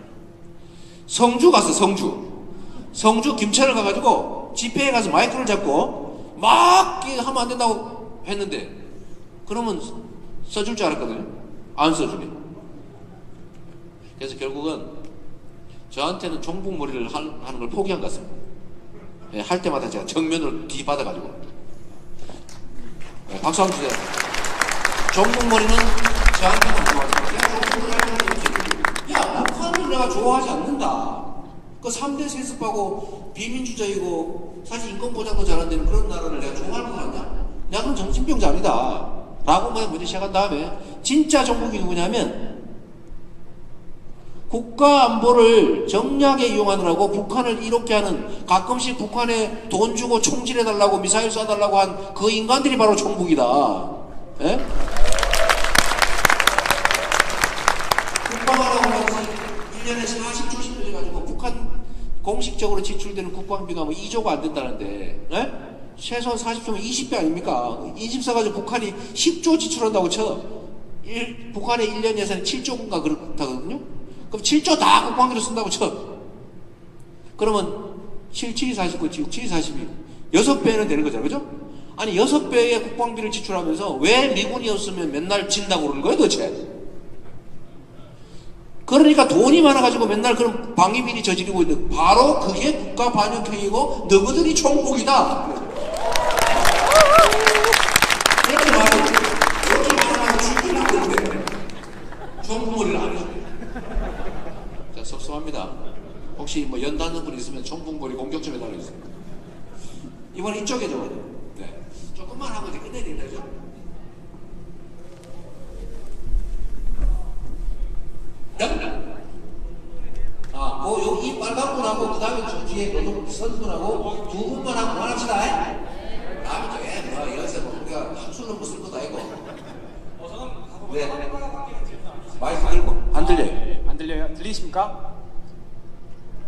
성주 갔어, 성주 김천을 가가지고 집회에 가서 마이크를 잡고 막 하면 안 된다고 했는데, 그러면 써줄 줄 알았거든요. 안 써주네. 그래서 결국은 저한테는 종북머리를 하는 걸 포기한 것 같습니다. 네, 할 때마다 제가 정면으로 뒤받아가지고. 네, 박수 한번 주세요. 종북머리는 저한테는 좋아하지. 야, 북한을 내가 좋아하지 않는다. 그 3대 세습하고 비민주적이고 사실 인권보장도 잘 안 되는 그런 나라를 내가 좋아할 것 같냐? 내가 그럼 정신병자 아니다 라고 먼저 시작한 다음에 진짜 정복이 누구냐면 국가 안보를 정략에 이용하느라고 북한을 이롭게 하는 가끔씩 북한에 돈 주고 총질해달라고 미사일 쏴달라고 한 그 인간들이 바로 정복이다. 예? 국방하라고 해서 1년에 40조씩 들여가지고 북한 공식적으로 지출되는 국방비가 뭐 2조가 안 된다는데, 예? 최소한 40조면 20배 아닙니까? 인심 써가지고 북한이 10조 지출한다고 쳐. 북한의 1년 예산이 7조인가 그렇다거든요? 그럼 7조 다 국방비로 쓴다고 쳐. 그러면 7, 7이 49, 7이 42. 6배는 되는 거잖아요. 그죠? 아니, 6배의 국방비를 지출하면서 왜 미군이 없으면 맨날 진다고 그러는 거예요, 도대체? 그러니까 돈이 많아가지고 맨날 그런 방위비리 저지르고 있는, 바로 그게 국가 반역행위고 너희들이 총국이다. 이렇게 말하고 이렇게 말하면 죽기는 안 되는데 총국머리를 안 해줘. 자, 섭섭합니다. 혹시 뭐 연닿는 분 있으면 총국머리 공격 좀 해달라주세요. 이번에 이쪽에 적어야 돼요. 네. 조금만 하고 이제 끝내야 된다, 그죠? 여기 빨간 분하고 그 다음에 저 뒤에 노동 선분하고 두 분만 하고 그만합시다. 다음에 저 뭐 여기서 뭐 우리가 학술은 무슨 것도 아니고. 네. 마이크 들고 안 들려요? 안 들려요? 들리십니까?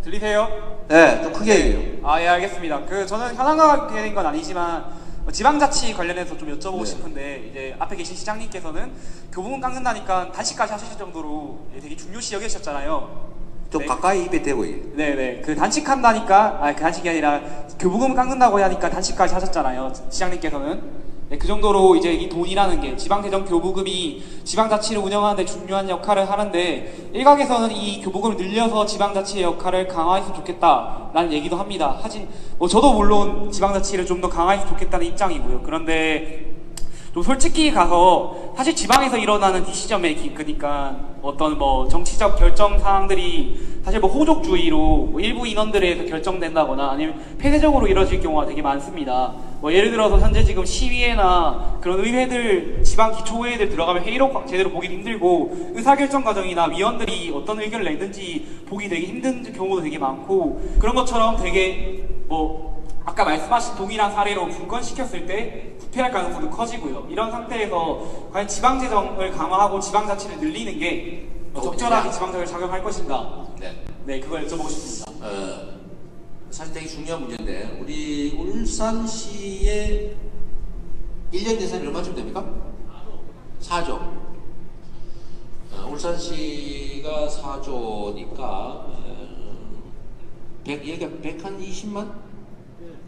들리세요? 네, 좀 크게 얘기해요. 아, 예, 알겠습니다. 저는 현황과 관계된 건 아니지만 지방자치 관련해서 좀 여쭤보고 네. 싶은데, 이제 앞에 계신 시장님께서는 교부금 깎는다니까 단식까지 하실 정도로 되게 중요시 여기셨잖아요. 좀 네. 가까이 입에 대고 얘기해. 네네. 그 단식한다니까, 그 단식이 아니라 교부금 깎는다고 하니까 단식까지 하셨잖아요. 시장님께서는. 네, 그 정도로 이제 이 돈이라는 게 지방재정 교부금이 지방자치를 운영하는데 중요한 역할을 하는데, 일각에서는 이 교부금을 늘려서 지방자치의 역할을 강화했으면 좋겠다라는 얘기도 합니다. 하진 뭐 저도 물론 지방자치를 좀 더 강화했으면 좋겠다는 입장이고요. 그런데 좀 솔직히 가서 사실 지방에서 일어나는 디시전 메이킹, 그러니까 어떤 뭐 정치적 결정 사항들이 사실 뭐 호족주의로 뭐 일부 인원들에 의해서 결정된다거나 아니면 폐쇄적으로 이루어질 경우가 되게 많습니다. 뭐 예를 들어서 현재 지금 시의회나 그런 의회들, 지방 기초의회들 들어가면 회의록 제대로 보기 힘들고, 의사결정 과정이나 위원들이 어떤 의견을 내는지 보기 되게 힘든 경우도 되게 많고, 그런 것처럼 되게 뭐 아까 말씀하신 동일한 사례로 분권시켰을 때 부패할 가능성도 커지고요. 이런 상태에서 과연 지방재정을 강화하고 지방자치를 늘리는 게 적절하게 지방자치를 작용할 것인가? 네, 그걸 여쭤보고 싶습니다. 사실 되게 중요한 문제인데, 우리 울산시의 1년 예산이 얼마쯤 됩니까? 4조. 울산시가 4조니까 얘가 120만?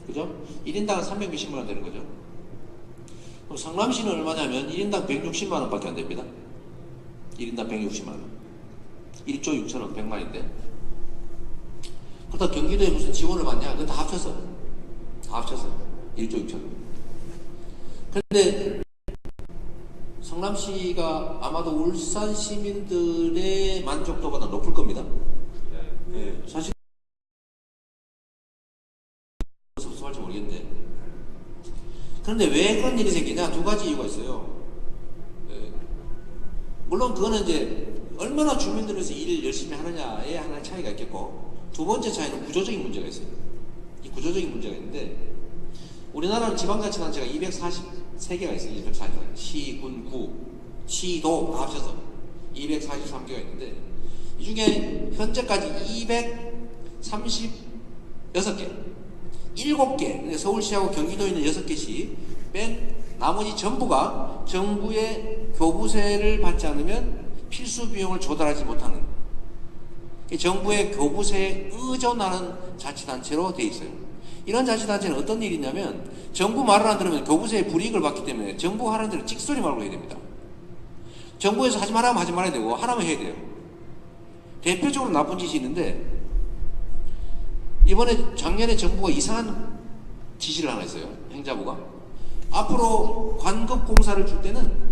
그죠? 1인당 360만 원 되는 거죠. 그럼 성남시는 얼마냐면 1인당 160만 원밖에 안 됩니다. 1인당 160만 원. 1조 6천억 100만인데. 그러다 경기도에 무슨 지원을 받냐? 그건 다 합쳐서. 다 합쳐서. 1조 6천억. 그런데 성남시가 아마도 울산 시민들의 만족도보다 높을 겁니다. 네. 사실 섭섭할지 모르겠는데. 그런데 왜 그런 일이 생기냐? 두 가지 이유가 있어요. 네. 물론 그거는 이제 얼마나 주민들에서 일을 열심히 하느냐에 하나의 차이가 있겠고, 두 번째 차이는 구조적인 문제가 있어요. 이 구조적인 문제가 있는데, 우리나라는 지방자치단체가 243개가 있어요. 243개가. 시, 군, 구, 시도 다 합쳐서 243개가 있는데, 이 중에 현재까지 236개, 7개, 서울시하고 경기도에 있는 6개시 뺀 나머지 전부가 정부의 교부세를 받지 않으면 필수 비용을 조달하지 못하는, 정부의 교부세에 의존하는 자치단체로 되어 있어요. 이런 자치단체는 어떤 일이 있냐면, 정부 말을 안 들으면 교부세에 불이익을 받기 때문에 정부 하라는 대로 찍소리 말고 해야 됩니다. 정부에서 하지 말라면 하지 말아야 되고, 하라면 해야 돼요. 대표적으로 나쁜 짓이 있는데, 이번에 작년에 정부가 이상한 지시를 하나 했어요. 행자부가. 앞으로 관급 공사를 줄 때는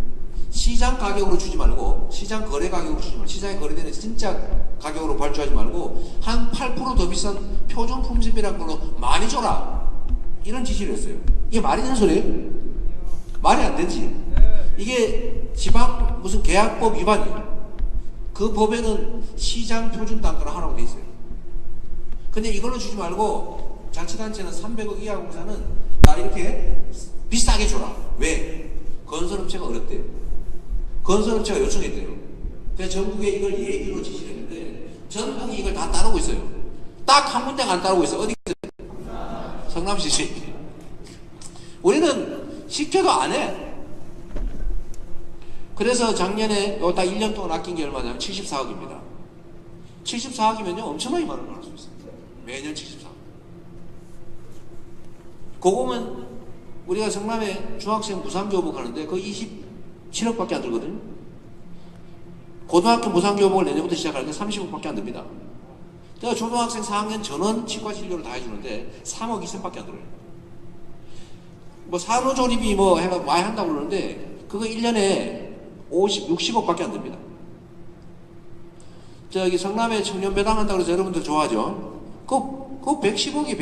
시장 가격으로 주지 말고 시장 거래 가격으로 주지 말고 시장에 거래되는 진짜 가격으로 발주하지 말고 한 8% 더 비싼 표준 품질이라는 걸로 많이 줘라. 이런 지시를 했어요. 이게 말이 되는 소리예요? 말이 안 되지. 이게 지방 무슨 계약법 위반이에요. 그 법에는 시장 표준 단가를 하라고 돼 있어요. 근데 이걸로 주지 말고 자치단체는 300억 이하 공사는 나 이렇게 비싸게 줘라. 왜? 건설업체가 어렵대요. 건설업체가 요청했대요. 그래서 전국에 이걸 예비로 지시를 했는데 전국이 이걸 다 따르고 있어요. 딱 한 군데가 안 따르고 있어요. 어디 있어요? 성남시지. 우리는 시켜도 안 해. 그래서 작년에 딱 1년 동안 아낀 게 얼마냐면 74억입니다. 74억이면요 엄청나게 많은 걸 할 수 있어요. 매년 74억. 그거면 우리가 성남에 중학생 무상교복 하는데 그 27억밖에 안 들거든요. 고등학교 무상교복을 내년부터 시작하는데 30억밖에 안 듭니다. 그러니까 초등학생 4학년 전원 치과 진료를 다 해주는데 3억 2천밖에 안 들어요. 뭐 산후조리비 뭐 해가 많이 한다고 그러는데 그거 1년에 60억밖에 안 됩니다. 저기 성남에 청년배당 한다고 해서 여러분들 좋아하죠? 그거 110억이에요,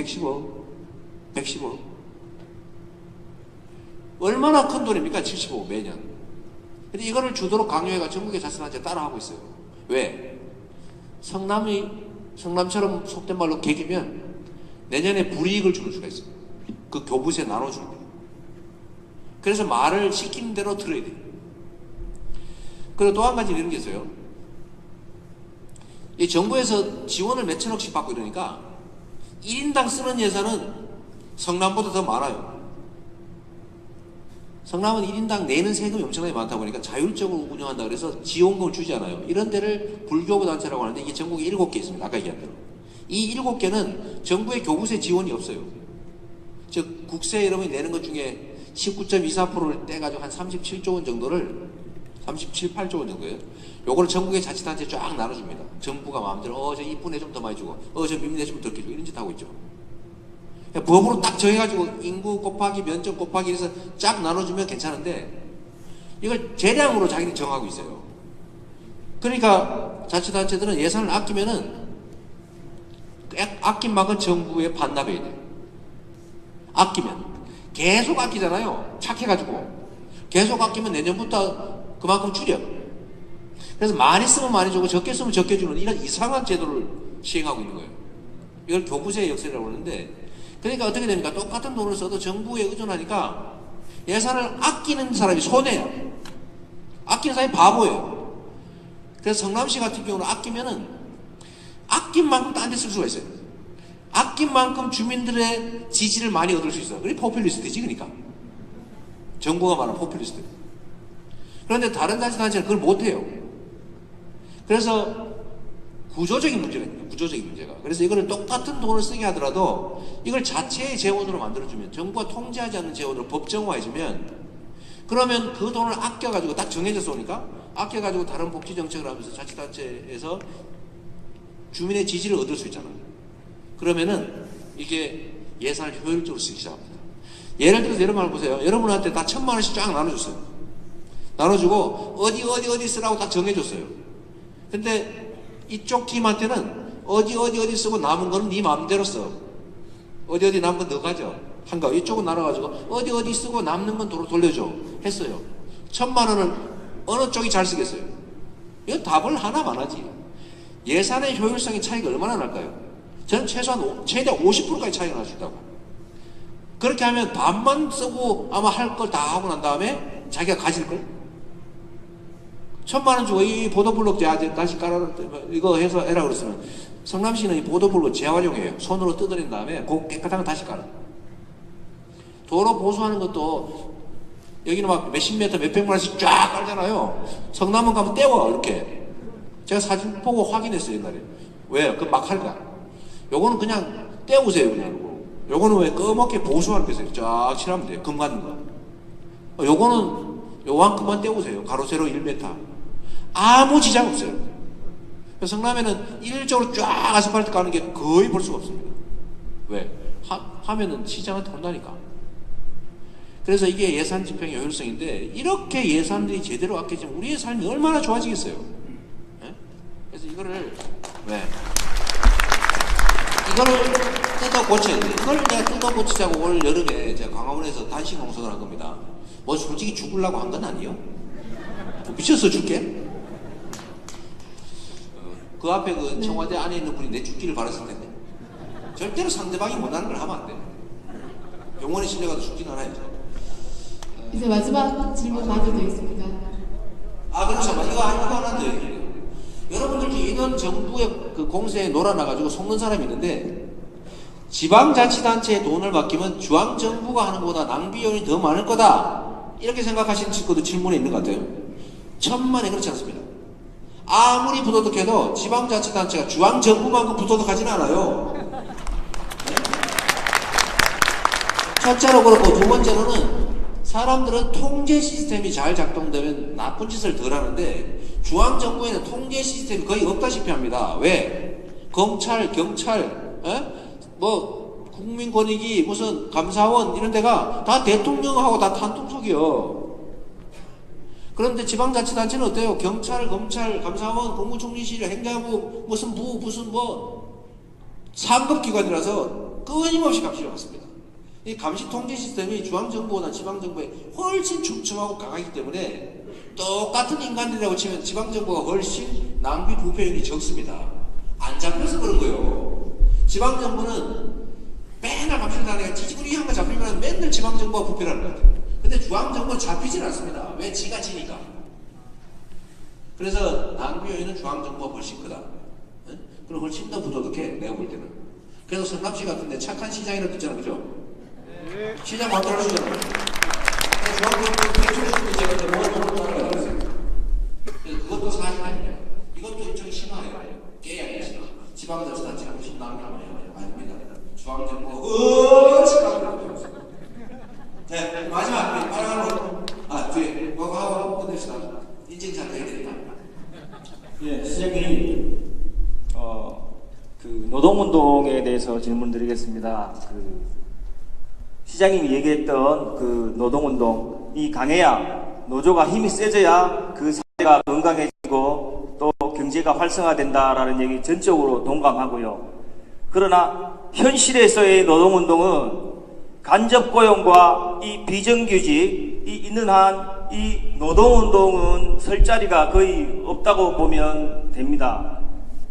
110억. 얼마나 큰 돈입니까? 75억 매년. 근데 이거를 주도록 강요해가 전국의 자치단체 따라하고 있어요. 왜? 성남처럼 속된 말로 개기면 내년에 불이익을 주는 수가 있어요. 그 교부세 나눠주는 거예요. 그래서 말을 시키는 대로 들어야 돼요. 그리고 또 한 가지 이런 게 있어요. 이 정부에서 지원을 몇 천억씩 받고 이러니까 1인당 쓰는 예산은 성남보다 더 많아요. 성남은 1인당 내는 세금이 엄청나게 많다 보니까 자율적으로 운영한다 그래서 지원금을 주지 않아요. 이런 데를 불교부 단체라고 하는데 이게 전국에 7개 있습니다. 아까 얘기한 대로. 이 7개는 정부의 교부세 지원이 없어요. 즉 국세 여러분이 내는 것 중에 19.24%를 떼가지고 한 37조 원 정도를 37, 8조 원 정도예요. 요거를 전국의 자치단체 쫙 나눠줍니다. 정부가 마음대로 저 이쁜 애 좀 더 많이 주고 저 미민 애 좀 더 주고 이런 짓 하고 있죠. 법으로 딱 정해가지고 인구 곱하기 면적 곱하기 해서 쫙 나눠주면 괜찮은데 이걸 재량으로 자기들이 정하고 있어요. 그러니까 자치단체들은 예산을 아끼면은 아낀 만큼 정부에 반납해야 돼요. 아끼면 계속 아끼잖아요. 착해가지고 계속 아끼면 내년부터 그만큼 줄여. 그래서 많이 쓰면 많이 주고 적게 쓰면 적게 주는 이런 이상한 제도를 시행하고 있는 거예요. 이걸 교부세의 역설이라고 하는데 그러니까 어떻게 됩니까? 똑같은 돈을 써도 정부에 의존하니까 예산을 아끼는 사람이 손해야. 아끼는 사람이 바보예요. 그래서 성남시 같은 경우는 아끼면은 아낀 만큼 딴 데 쓸 수가 있어요. 아낀 만큼 주민들의 지지를 많이 얻을 수 있어. 그게 포퓰리스트지, 그러니까. 정부가 말하는 포퓰리스트. 그런데 다른 자치단체는 그걸 못해요. 그래서 구조적인 문제가 있습니다. 구조적인 문제가. 그래서 이거를 똑같은 돈을 쓰게 하더라도 이걸 자체의 재원으로 만들어주면 정부가 통제하지 않는 재원으로 법정화해주면 그러면 그 돈을 아껴가지고 딱 정해져서 오니까 아껴가지고 다른 복지정책을 하면서 자치단체에서 주민의 지지를 얻을 수 있잖아요. 그러면은 이게 예산을 효율적으로 쓰기 시작합니다. 예를 들어서 여러분 보세요. 여러분한테 다 1,000만 원씩 쫙 나눠줬어요. 나눠주고 어디 쓰라고 딱 정해줬어요. 근데 이쪽 팀한테는 어디 쓰고 남은 거는 네 마음대로 써. 어디 남은 건 너 가져. 한가 이쪽은 나눠가지고 어디 쓰고 남는 건 도로 돌려줘. 했어요. 1,000만 원을 어느 쪽이 잘 쓰겠어요? 이거 답을 하나만 하지. 예산의 효율성의 차이가 얼마나 날까요? 저는 최소한 최대 50%까지 차이가 날 수 있다고. 그렇게 하면 반만 쓰고 아마 할 걸 다 하고 난 다음에 자기가 가질걸? 1,000만 원 주고 이 보도블록 다시 깔아 이거 해서 해라 그랬으면 성남시는 이 보도블록 재활용해요. 손으로 뜯어낸 다음에 그 깨끗한 거 다시 깔아. 도로 보수하는 것도 여기는 막 몇십 메터 몇백만 원씩 쫙 깔잖아요. 성남은 가면 떼워 이렇게. 제가 사진 보고 확인했어요 옛날에. 왜? 그 막 할까? 요거는 그냥 떼우세요 그냥. 요거는 왜 꺼멓게 보수하는 거예요. 쫙 칠하면 돼요. 금 가는 거. 요거는 요만큼만 떼우세요. 가로 세로 1m. 아무 지장 없어요. 성남에는 일적으로 쫙 아스팔트 가는 게 거의 볼 수가 없습니다. 왜? 하면은 시장한테 혼나니까. 그래서 이게 예산 집행의 효율성인데 이렇게 예산들이 제대로 아껴지면 우리의 삶이 얼마나 좋아지겠어요. 예? 그래서 이거를 뜯어 고쳐야 돼. 이걸 내가 뜯어 고치자고 올 여름에 제가 광화문에서 단식 농성을 한 겁니다. 뭐 솔직히 죽으려고 한 건 아니에요. 뭐 미쳤어 죽게? 그 앞에 그 청와대 안에 있는 분이 내 죽기를 바랐을 텐데 절대로 상대방이 원하는 걸 하면 안 돼. 병원에 실려가도 죽진 않아야죠. 이제 마지막 질문 마저 되겠습니다. 그렇죠. 이거 하나 더 얘기해요. 여러분들도 이런 정부의 그 공세에 놀아나가지고 속는 사람이 있는데 지방자치단체에 돈을 맡기면 중앙정부가 하는 것보다 낭비 요인이 더 많을 거다. 이렇게 생각하시는 친구도 질문에 있는 것 같아요. 천만에 그렇지 않습니다. 아무리 부도덕해도 지방자치단체가 중앙정부만큼 부도덕하지는 않아요. 네? 첫째로 그렇고 두 번째로는 사람들은 통제 시스템이 잘 작동되면 나쁜 짓을 덜 하는데 중앙정부에는 통제 시스템이 거의 없다시피 합니다. 왜? 검찰, 경찰, 뭐 국민권익위, 무슨 감사원 이런 데가 다 대통령하고 다 탄통속이요. 그런데 지방자치단체는 어때요? 경찰, 검찰, 감사원, 국무총리실, 행자부, 무슨 뭐 상급기관이라서 끊임없이 감시를 받습니다. 이 감시 통제 시스템이 중앙정부보다 지방정부에 훨씬 촘촘하고 강하기 때문에 똑같은 인간들이라고 치면 지방정부가 훨씬 낭비 부패율이 적습니다. 안 잡혀서 그런 거예요. 지방정부는 맨날 감시를 다니까 찌질구리한 거 잡히면 맨날 지방정부가 부패를 하는 것 같아요. 근데 중앙정부는 잡히질 않습니다. 왜? 지가 지니까. 그래서 낭비 요인은 중앙정부가 훨씬 크다. 네? 그럼 훨씬 더 부도덕해, 내가 볼 때는. 그래서 성남시 같은데 착한 시장이라고 있잖아, 그죠? 네. 시장 마음대로 하시잖아요. 중앙정부 대출해주는데 제가 이제 뭐하는 걸 알았어요. 그것도 사실 아니에요. 이것도 일종의 신화예요. 깨야 신화. 지방자치단체가 무슨 낭비하면 아닙니다. 중앙정부가 훨씬 낭비하고 네, 마지막 빨간으로 뒤에 그거 하고 끝냅시다. 인증샷 해야 되니까. 예, 시장님, 그 노동운동에 대해서 질문드리겠습니다. 그 시장님이 얘기했던 그 노동운동이 강해야 노조가 힘이 세져야 그 사회가 건강해지고 또 경제가 활성화된다라는 얘기 전적으로 동감하고요. 그러나 현실에서의 노동운동은 간접 고용과 이 비정규직이 있는 한 이 노동운동은 설 자리가 거의 없다고 보면 됩니다.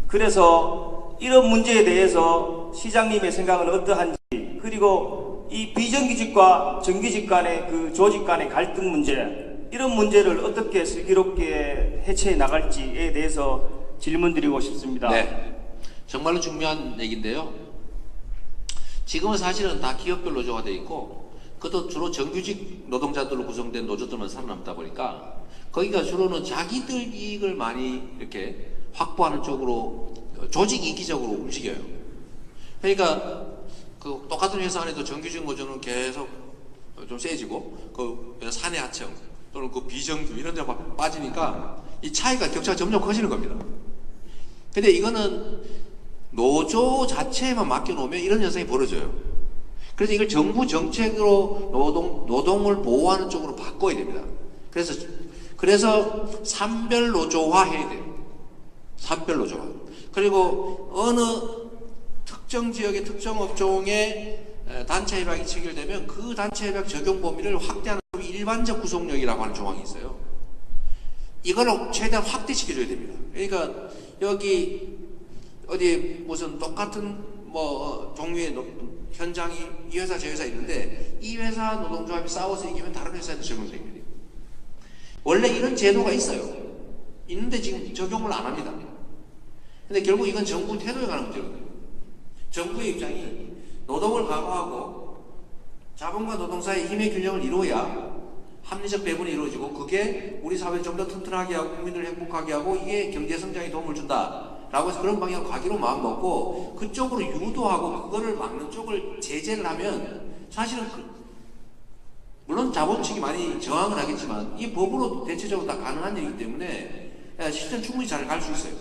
그래서 이런 문제에 대해서 시장님의 생각은 어떠한지, 그리고 이 비정규직과 정규직 간의 그 조직 간의 갈등 문제, 이런 문제를 어떻게 슬기롭게 해체해 나갈지에 대해서 질문드리고 싶습니다. 네, 정말로 중요한 얘기인데요. 지금은 사실은 다 기업별 노조가 되어 있고 그것도 주로 정규직 노동자들로 구성된 노조들만 살아남다 보니까 거기가 주로는 자기들 이익을 많이 이렇게 확보하는 쪽으로 조직 이기적으로 움직여요. 그러니까 그 똑같은 회사 안에도 정규직 노조는 계속 좀 세지고 그 사내 하청 또는 그 비정규 이런 데 빠지니까 이 차이가 격차가 점점 커지는 겁니다. 근데 이거는 노조 자체에만 맡겨놓으면 이런 현상이 벌어져요. 그래서 이걸 정부 정책으로 노동을 보호하는 쪽으로 바꿔야 됩니다. 그래서 산별 노조화 해야 돼요. 산별 노조화. 그리고 어느 특정 지역의 특정 업종의 단체 협약이 체결되면 그 단체 협약 적용 범위를 확대하는 일반적 구속력이라고 하는 조항이 있어요. 이걸 최대한 확대시켜줘야 됩니다. 그러니까 여기 어디 무슨 똑같은 뭐 종류의 현장이 이 회사 저 회사 있는데 이 회사 노동조합이 싸워서 이기면 다른 회사에도 적용됩니다. 원래 이런 제도가 있어요. 있는데 지금 적용을 안 합니다. 근데 결국 이건 정부 태도에 관한 문제거든요. 정부의 입장이 노동을 강화하고 자본과 노동 사이의 힘의 균형을 이루어야 합리적 배분이 이루어지고 그게 우리 사회를 좀 더 튼튼하게 하고 국민들을 행복하게 하고 이게 경제 성장에 도움을 준다 라고 해서 그런 방향을 가기로 마음먹고 그쪽으로 유도하고 그거를 막는 쪽을 제재를 하면 사실은 물론 자본 측이 많이 저항을 하겠지만 이 법으로 대체적으로 다 가능한 일이기 때문에 실전 충분히 잘 갈 수 있어요.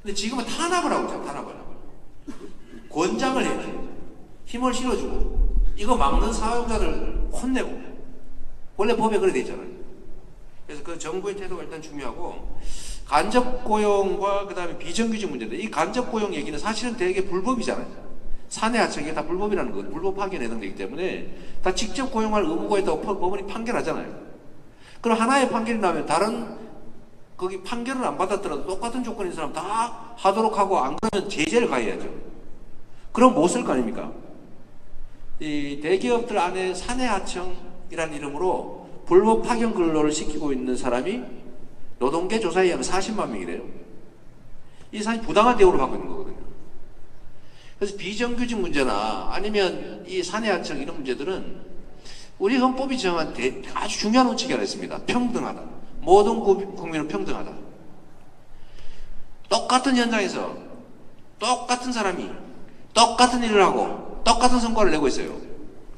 근데 지금은 탄압을 하고 있잖아요. 탄압을 권장을 해야 돼요. 힘을 실어주고 이거 막는 사용자를 혼내고 원래 법에 그래 돼 있잖아요. 그래서 그 정부의 태도가 일단 중요하고, 간접 고용과 그 다음에 비정규직 문제인데, 이 간접 고용 얘기는 사실은 되게 불법이잖아요. 사내 하청이 다 불법이라는 거, 불법 파견에 해당되기 때문에 다 직접 고용할 의무가 있다고 법원이 판결하잖아요. 그럼 하나의 판결이 나면 다른 거기 판결을 안 받았더라도 똑같은 조건인 사람 다 하도록 하고, 안 그러면 제재를 가해야죠. 그럼 못 쓸 거 아닙니까? 이 대기업들 안에 사내 하청이라는 이름으로 불법 파견 근로를 시키고 있는 사람이 노동계 조사에 의하면 40만 명이래요. 이 사람이 부당한 대우를 받고 있는 거거든요. 그래서 비정규직 문제나 아니면 이 사내 하청 이런 문제들은 우리 헌법이 정한 아주 중요한 원칙이 하나 있습니다. 평등하다. 모든 국민은 평등하다. 똑같은 현장에서 똑같은 사람이 똑같은 일을 하고 똑같은 성과를 내고 있어요.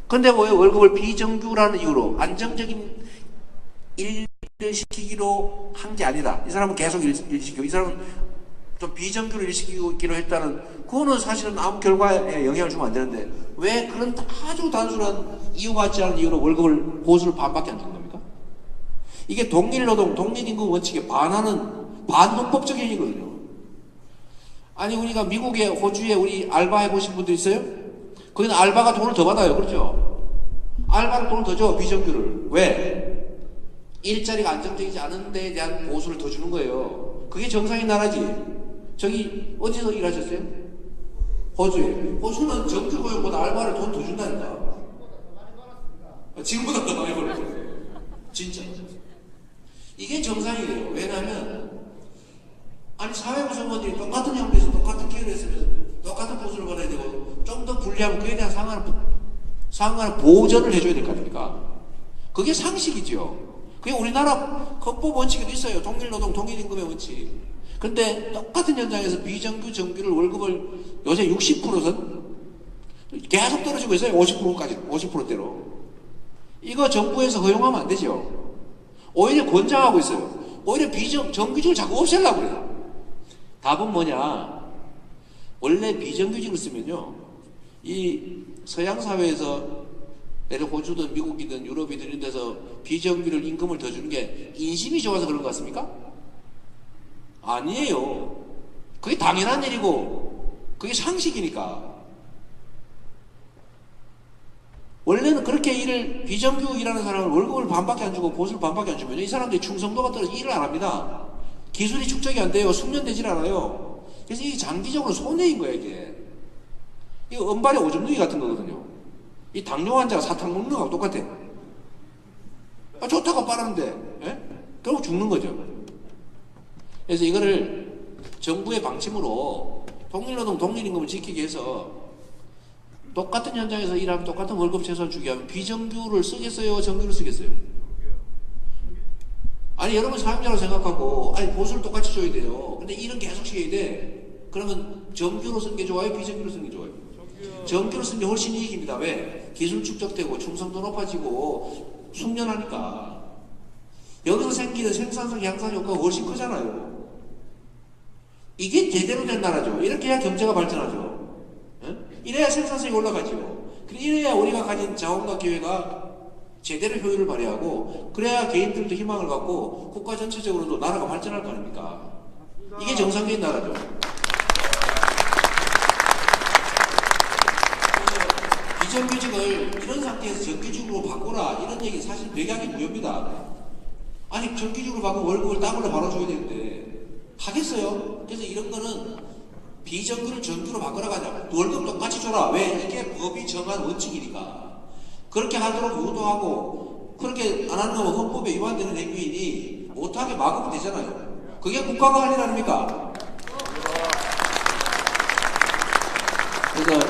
근데 왜 월급을 비정규라는 이유로 안정적인 일을 시키기로 한 게 아니다. 이 사람은 계속 일 시키고, 이 사람은 좀 비정규로 일 시키기로 했다는, 그거는 사실은 아무 결과에 영향을 주면 안 되는데, 왜 그런 아주 단순한 이유 같지 않은 이유로 월급을, 보수를 반밖에 안 주는 겁니까? 이게 동일노동, 동일임금 원칙에 반하는 반헌법적 행위거든요. 아니, 우리가 미국에, 호주에 우리 알바 해보신 분들 있어요? 거기는 알바가 돈을 더 받아요. 그렇죠? 알바를 돈을 더 줘, 비정규를. 왜? 일자리가 안정적이지 않은 데에 대한 보수를 더 주는 거예요. 그게 정상인 나라지. 저기 어디서 일하셨어요? 호주에. 호주는 정규 고용보다 알바를 돈 더 준다니까. 지금보다 더 많이 벌어요. 진짜. 이게 정상이에요. 왜냐하면 아니, 사회구성원들이 똑같은 형태에서 똑같은 기회를 했으면 똑같은 보수를 받아야 되고, 좀 더 불리하면 그에 대한 상황을 보전을 해줘야 될 거 아닙니까? 그게 상식이죠. 그게 우리나라 헌법 원칙에도 있어요. 동일노동, 동일임금의 원칙. 근데 똑같은 현장에서 비정규, 정규를 월급을 요새 60%선 계속 떨어지고 있어요. 50%까지, 50%대로. 이거 정부에서 허용하면 안 되죠. 오히려 권장하고 있어요. 오히려 정규직을 자꾸 없애려고 그래요. 답은 뭐냐? 원래 비정규직을 쓰면요, 이 서양 사회에서 예를 호주든 미국이든 유럽이든 이런 데서 비정규를 임금을 더 주는 게 인심이 좋아서 그런 것 같습니까? 아니에요. 그게 당연한 일이고 그게 상식이니까. 원래는 그렇게 비정규 일하는 사람을 월급을 반밖에 안 주고 보수를 반밖에 안 주면 이 사람들이 충성도가 떨어져 일을 안 합니다. 기술이 축적이 안 돼요. 숙련되질 않아요. 그래서 이게 장기적으로 손해인 거예요, 이게. 이거 은발의 오줌 누기 같은 거거든요. 이 당뇨 환자가 사탕 먹는 거하고 똑같아. 좋다고 빨았는데, 예? 결국 죽는 거죠. 그래서 이거를 정부의 방침으로 동일노동, 동일임금을 지키기 위해서 똑같은 현장에서 일하면 똑같은 월급 최소한 주게 하면 비정규를 쓰겠어요? 정규를 쓰겠어요? 아니, 여러분 사용자로 생각하고, 아니, 보수를 똑같이 줘야 돼요. 근데 일은 계속 시켜야 돼. 그러면 정규로 쓰는 게 좋아요? 비정규로 쓰는 게 좋아요? 정규로 쓰는 게 훨씬 이익입니다. 왜? 기술 축적되고 충성도 높아지고 숙련하니까. 여기서 생기는 생산성 향상 효과가 훨씬 크잖아요. 이게 제대로 된 나라죠. 이렇게 해야 경제가 발전하죠. 이래야 생산성이 올라가죠. 이래야 우리가 가진 자원과 기회가 제대로 효율을 발휘하고, 그래야 개인들도 희망을 갖고 국가 전체적으로도 나라가 발전할 거 아닙니까? 이게 정상적인 나라죠. 비정규직을 이런 상태에서 정규직으로 바꾸라, 이런 얘기 사실 백약이 무효입니다. 아니, 정규직으로 바꾸면 월급을 따블로 바로 줘야 되는데 하겠어요? 그래서 이런 거는 비정규를 정규로 바꾸라고 하자. 월급 똑같이 줘라. 왜? 이게 법이 정한 원칙이니까. 그렇게 하도록 유도하고, 그렇게 안 하는 거면 헌법에 위반되는 행위이니 못하게 막으면 되잖아요. 그게 국가가 할 일 아닙니까? 그래서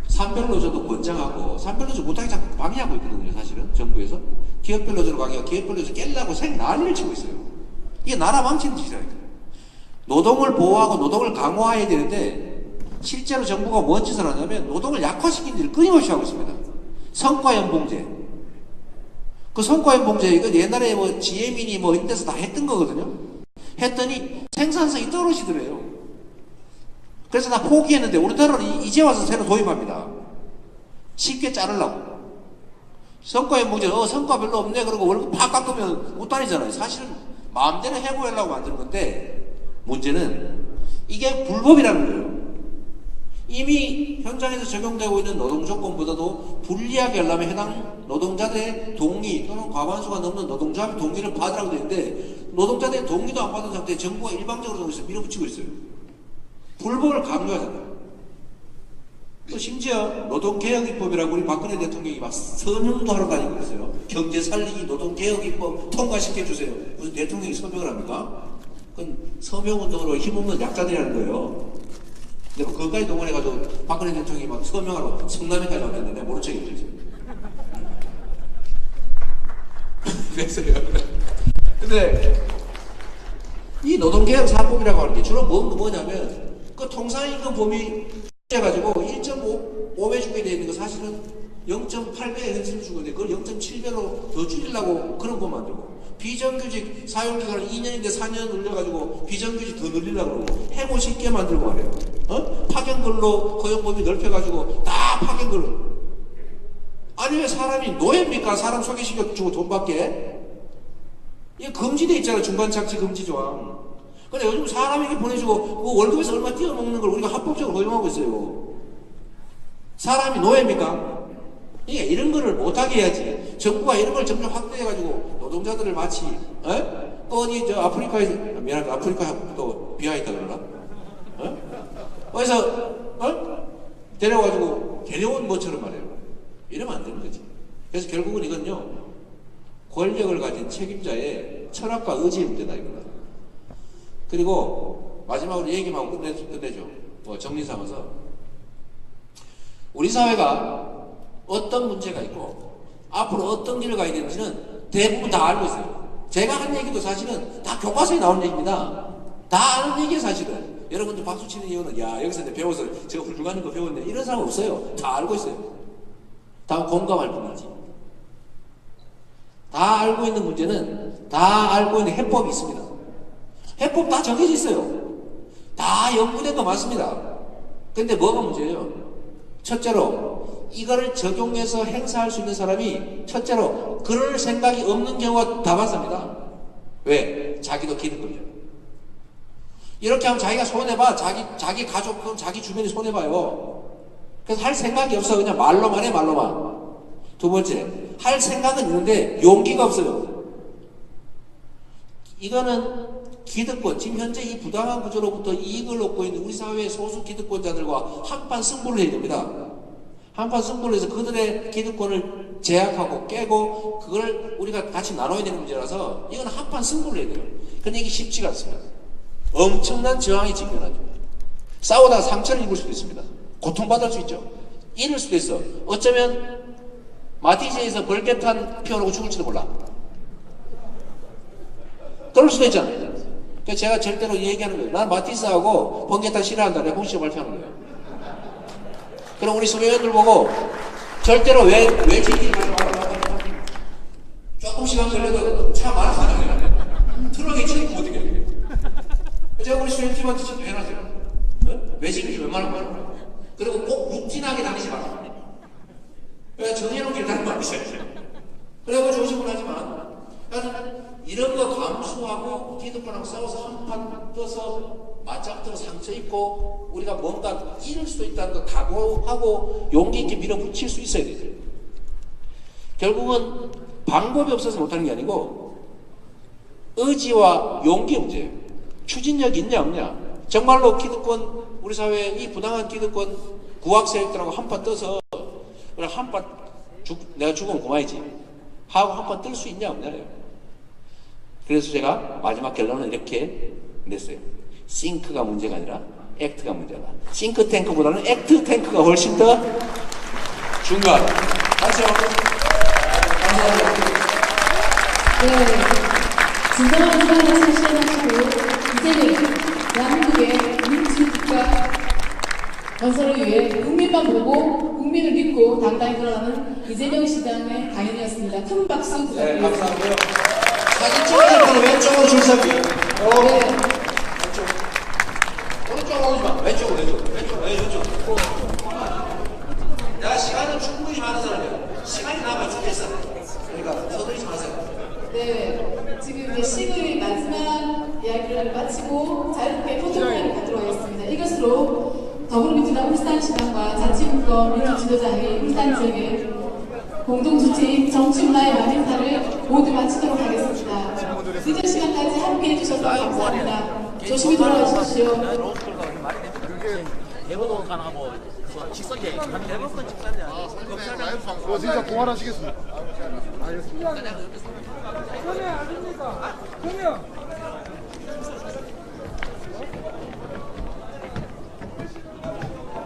산별노조도 권장하고, 산별노조 못하게 자꾸 방해하고 있거든요, 사실은 정부에서. 기업별노조로 가기가 기업별노조 깰라고 난리를 치고 있어요. 이게 나라 망치는 짓이라니까. 노동을 보호하고 노동을 강화해야 되는데 실제로 정부가 뭔 짓을 하냐면 노동을 약화시키는 일을 끊임없이 하고 있습니다. 성과연봉제. 그 성과연봉제, 이거 옛날에 뭐 GM이니 뭐 이런 데서 다 했던 거거든요. 했더니 생산성이 떨어지더래요. 그래서 다 포기했는데 우리나라는 이제 와서 새로 도입합니다. 쉽게 자르려고. 성과의 문제는 성과 별로 없네 그러고 월급 팍 깎으면 못 다니잖아요. 사실은 마음대로 해고하려고 만드는 건데 문제는 이게 불법이라는 거예요. 이미 현장에서 적용되고 있는 노동조건보다도 불리하게 하려면 해당 노동자들의 동의 또는 과반수가 넘는 노동조합의 동의를 받으라고 되어 있는데 노동자들의 동의도 안 받은 상태에 정부가 일방적으로 여기서 밀어붙이고 있어요. 불법을 강요하잖아요. 또 심지어 노동개혁입법이라고 우리 박근혜 대통령이 막 서명도 하러 다니고 있어요. 경제 살리기 노동개혁입법 통과시켜주세요. 무슨 대통령이 서명을 합니까? 그건 서명운동으로 힘없는 약자들이라는 거예요. 근데 그것까지 동원해가지고 박근혜 대통령이 막 서명하러 성남에까지 왔는데 내가 모른 척이 없죠. 그래서요. 근데 이 노동개혁 4법이라고 하는 게 주로 뭐냐면 그 통상임금 범위 해가지고 1.5배 주게 되어 있는 거 사실은 0.8배에 현실을 주고 있는데 그걸 0.7배로 더 줄이려고 그런 거 만들고 비정규직 사용기간을 2년인데 4년 늘려가지고 비정규직 더 늘리려고 그러고 해고 쉽게 만들고 말이에요. 파견근로 고용범위 넓혀가지고 다 파견근로. 아니 왜 사람이 노예입니까? 사람 소개시켜주고 돈 받게? 이게 금지돼 있잖아요. 중간착취 금지 조항. 근데 요즘 사람에게 보내주고 그 월급에서 얼마 띄어먹는 걸 우리가 합법적으로 허용하고 있어요. 사람이 노예입니까? 이게 이런 거를 못하게 해야지. 정부가 이런 걸 점점 확대해가지고 노동자들을 마치 어디 저 아프리카에서 미안합니다. 아프리카 또 비하있다 그러나? 어디서 데려온 것처럼 말해요. 이러면 안 되는 거지. 그래서 결국은 이건요 권력을 가진 책임자의 철학과 의지의 문제다 이거다. 그리고 마지막으로 얘기만 하고 끝내죠. 정리 삼아서 우리 사회가 어떤 문제가 있고 앞으로 어떤 길을 가야 되는지는 대부분 다 알고 있어요. 제가 한 얘기도 사실은 다 교과서에 나온 얘기입니다. 다 아는 얘기예요 사실은. 여러분들 박수 치는 이유는 야 여기서 이제 배워서 제가 훌륭한 거 배웠네 이런 사람 없어요. 다 알고 있어요. 다 공감할 뿐이지. 다 알고 있는 문제는 다 알고 있는 해법이 있습니다. 해법 다 정해져 있어요. 다 연구된 거 맞습니다. 근데 뭐가 문제예요? 첫째로 이거를 적용해서 행사할 수 있는 사람이 첫째로 그럴 생각이 없는 경우가 다반사입니다. 왜? 자기도 기득권이죠. 이렇게 하면 자기가 손해봐. 자기 가족, 자기 주변이 손해봐요. 그래서 할 생각이 없어. 그냥 말로만 해, 말로만. 두 번째, 할 생각은 있는데 용기가 없어요. 이거는 기득권, 지금 현재 이 부당한 구조로부터 이익을 얻고 있는 우리 사회의 소수 기득권자들과 한판 승부를 해야 됩니다. 한판 승부를 해서 그들의 기득권을 제약하고 깨고 그걸 우리가 같이 나눠야 되는 문제라서 이건 한판 승부를 해야 돼요. 근데 이게 쉽지가 않습니다. 엄청난 저항이 직면하죠. 싸우다가 상처를 입을 수도 있습니다. 고통받을 수 있죠. 잃을 수도 있어. 어쩌면 마티즈에서 벌개탄 피워놓고 죽을지도 몰라. 그럴 수도 있잖아요. 그래서 제가 절대로 얘기하는 거예요. 난 마티즈하고 번개탄 싫어한다. 내가 공식적으로 발표하는 거예요. 그럼 우리 수배원들 보고 절대로 왜 지지 조금 시간 걸려도 차 많아서 하잖아요. 트럭에 치는 거 어떻게 해요? 제가 우리 수행팀한테 좀 해놔줘요. 외식이 웬만하면 하는 그리고 꼭 묵진하게 다니지 마라. 정해놓은 길 다니면 안 되셔요. 그래가지고 조심을 하지만 이런 거 감수하고 기득권하고 싸워서 한판 떠서 맞짱 떠서 상처 입고 우리가 뭔가 잃을 수도 있다는 거 각오하고 용기 있게 밀어붙일 수 있어야 돼요. 결국은 방법이 없어서 못하는 게 아니고 의지와 용기의 문제예요. 추진력이 있냐 없냐. 정말로 기득권 우리 사회에 이 부당한 기득권 구악세력들하고 한판 떠서 그냥 한판 내가 죽으면 그만이지 하고 한판 뜰 수 있냐 없냐예요. 그래서 제가 마지막 결론은 이렇게 냈어요. 싱크가 문제가 아니라 액트가 문제다. 싱크탱크보다는 액트탱크가 훨씬 더 중요하다. 다시 한번 감사합니다. 네, 진정한 희망을 실현하시고 이제는 대한민국의 민주국가 건설을 위해 국민만 보고 국민을 믿고 당당히 걸어가는 이재명 시장의 강연이었습니다. 큰 박수 부탁드립니다. 네, 감사하고요. 사진 찍으실 분은 왼쪽으로 줄 서기. 네. 왼쪽. 오른쪽으로 오지 마. 왼쪽으로. 내가 시간은 충분히 많은 사람이야. 시간이 남아 죽겠어. 네, 지금 이제 시의 마지막 이야기를 마치고 자유롭게 포토타임을 갖도록 하겠습니다. 이것으로 더불어민주당 울산시당과 자치분권 민주지도자회의 울산 지역의 공동주체인 정치문화의 마지막을 모두 마치도록 하겠습니다. 늦은 시간까지 함께 해주셔서 감사합니다. 조심히 돌아가 주십시오. 대부분 가능하고 직선제 한 대부분 직선제 진짜 공활하시겠습니다. 알겠습니다. 그러면 아닙니까? 그러면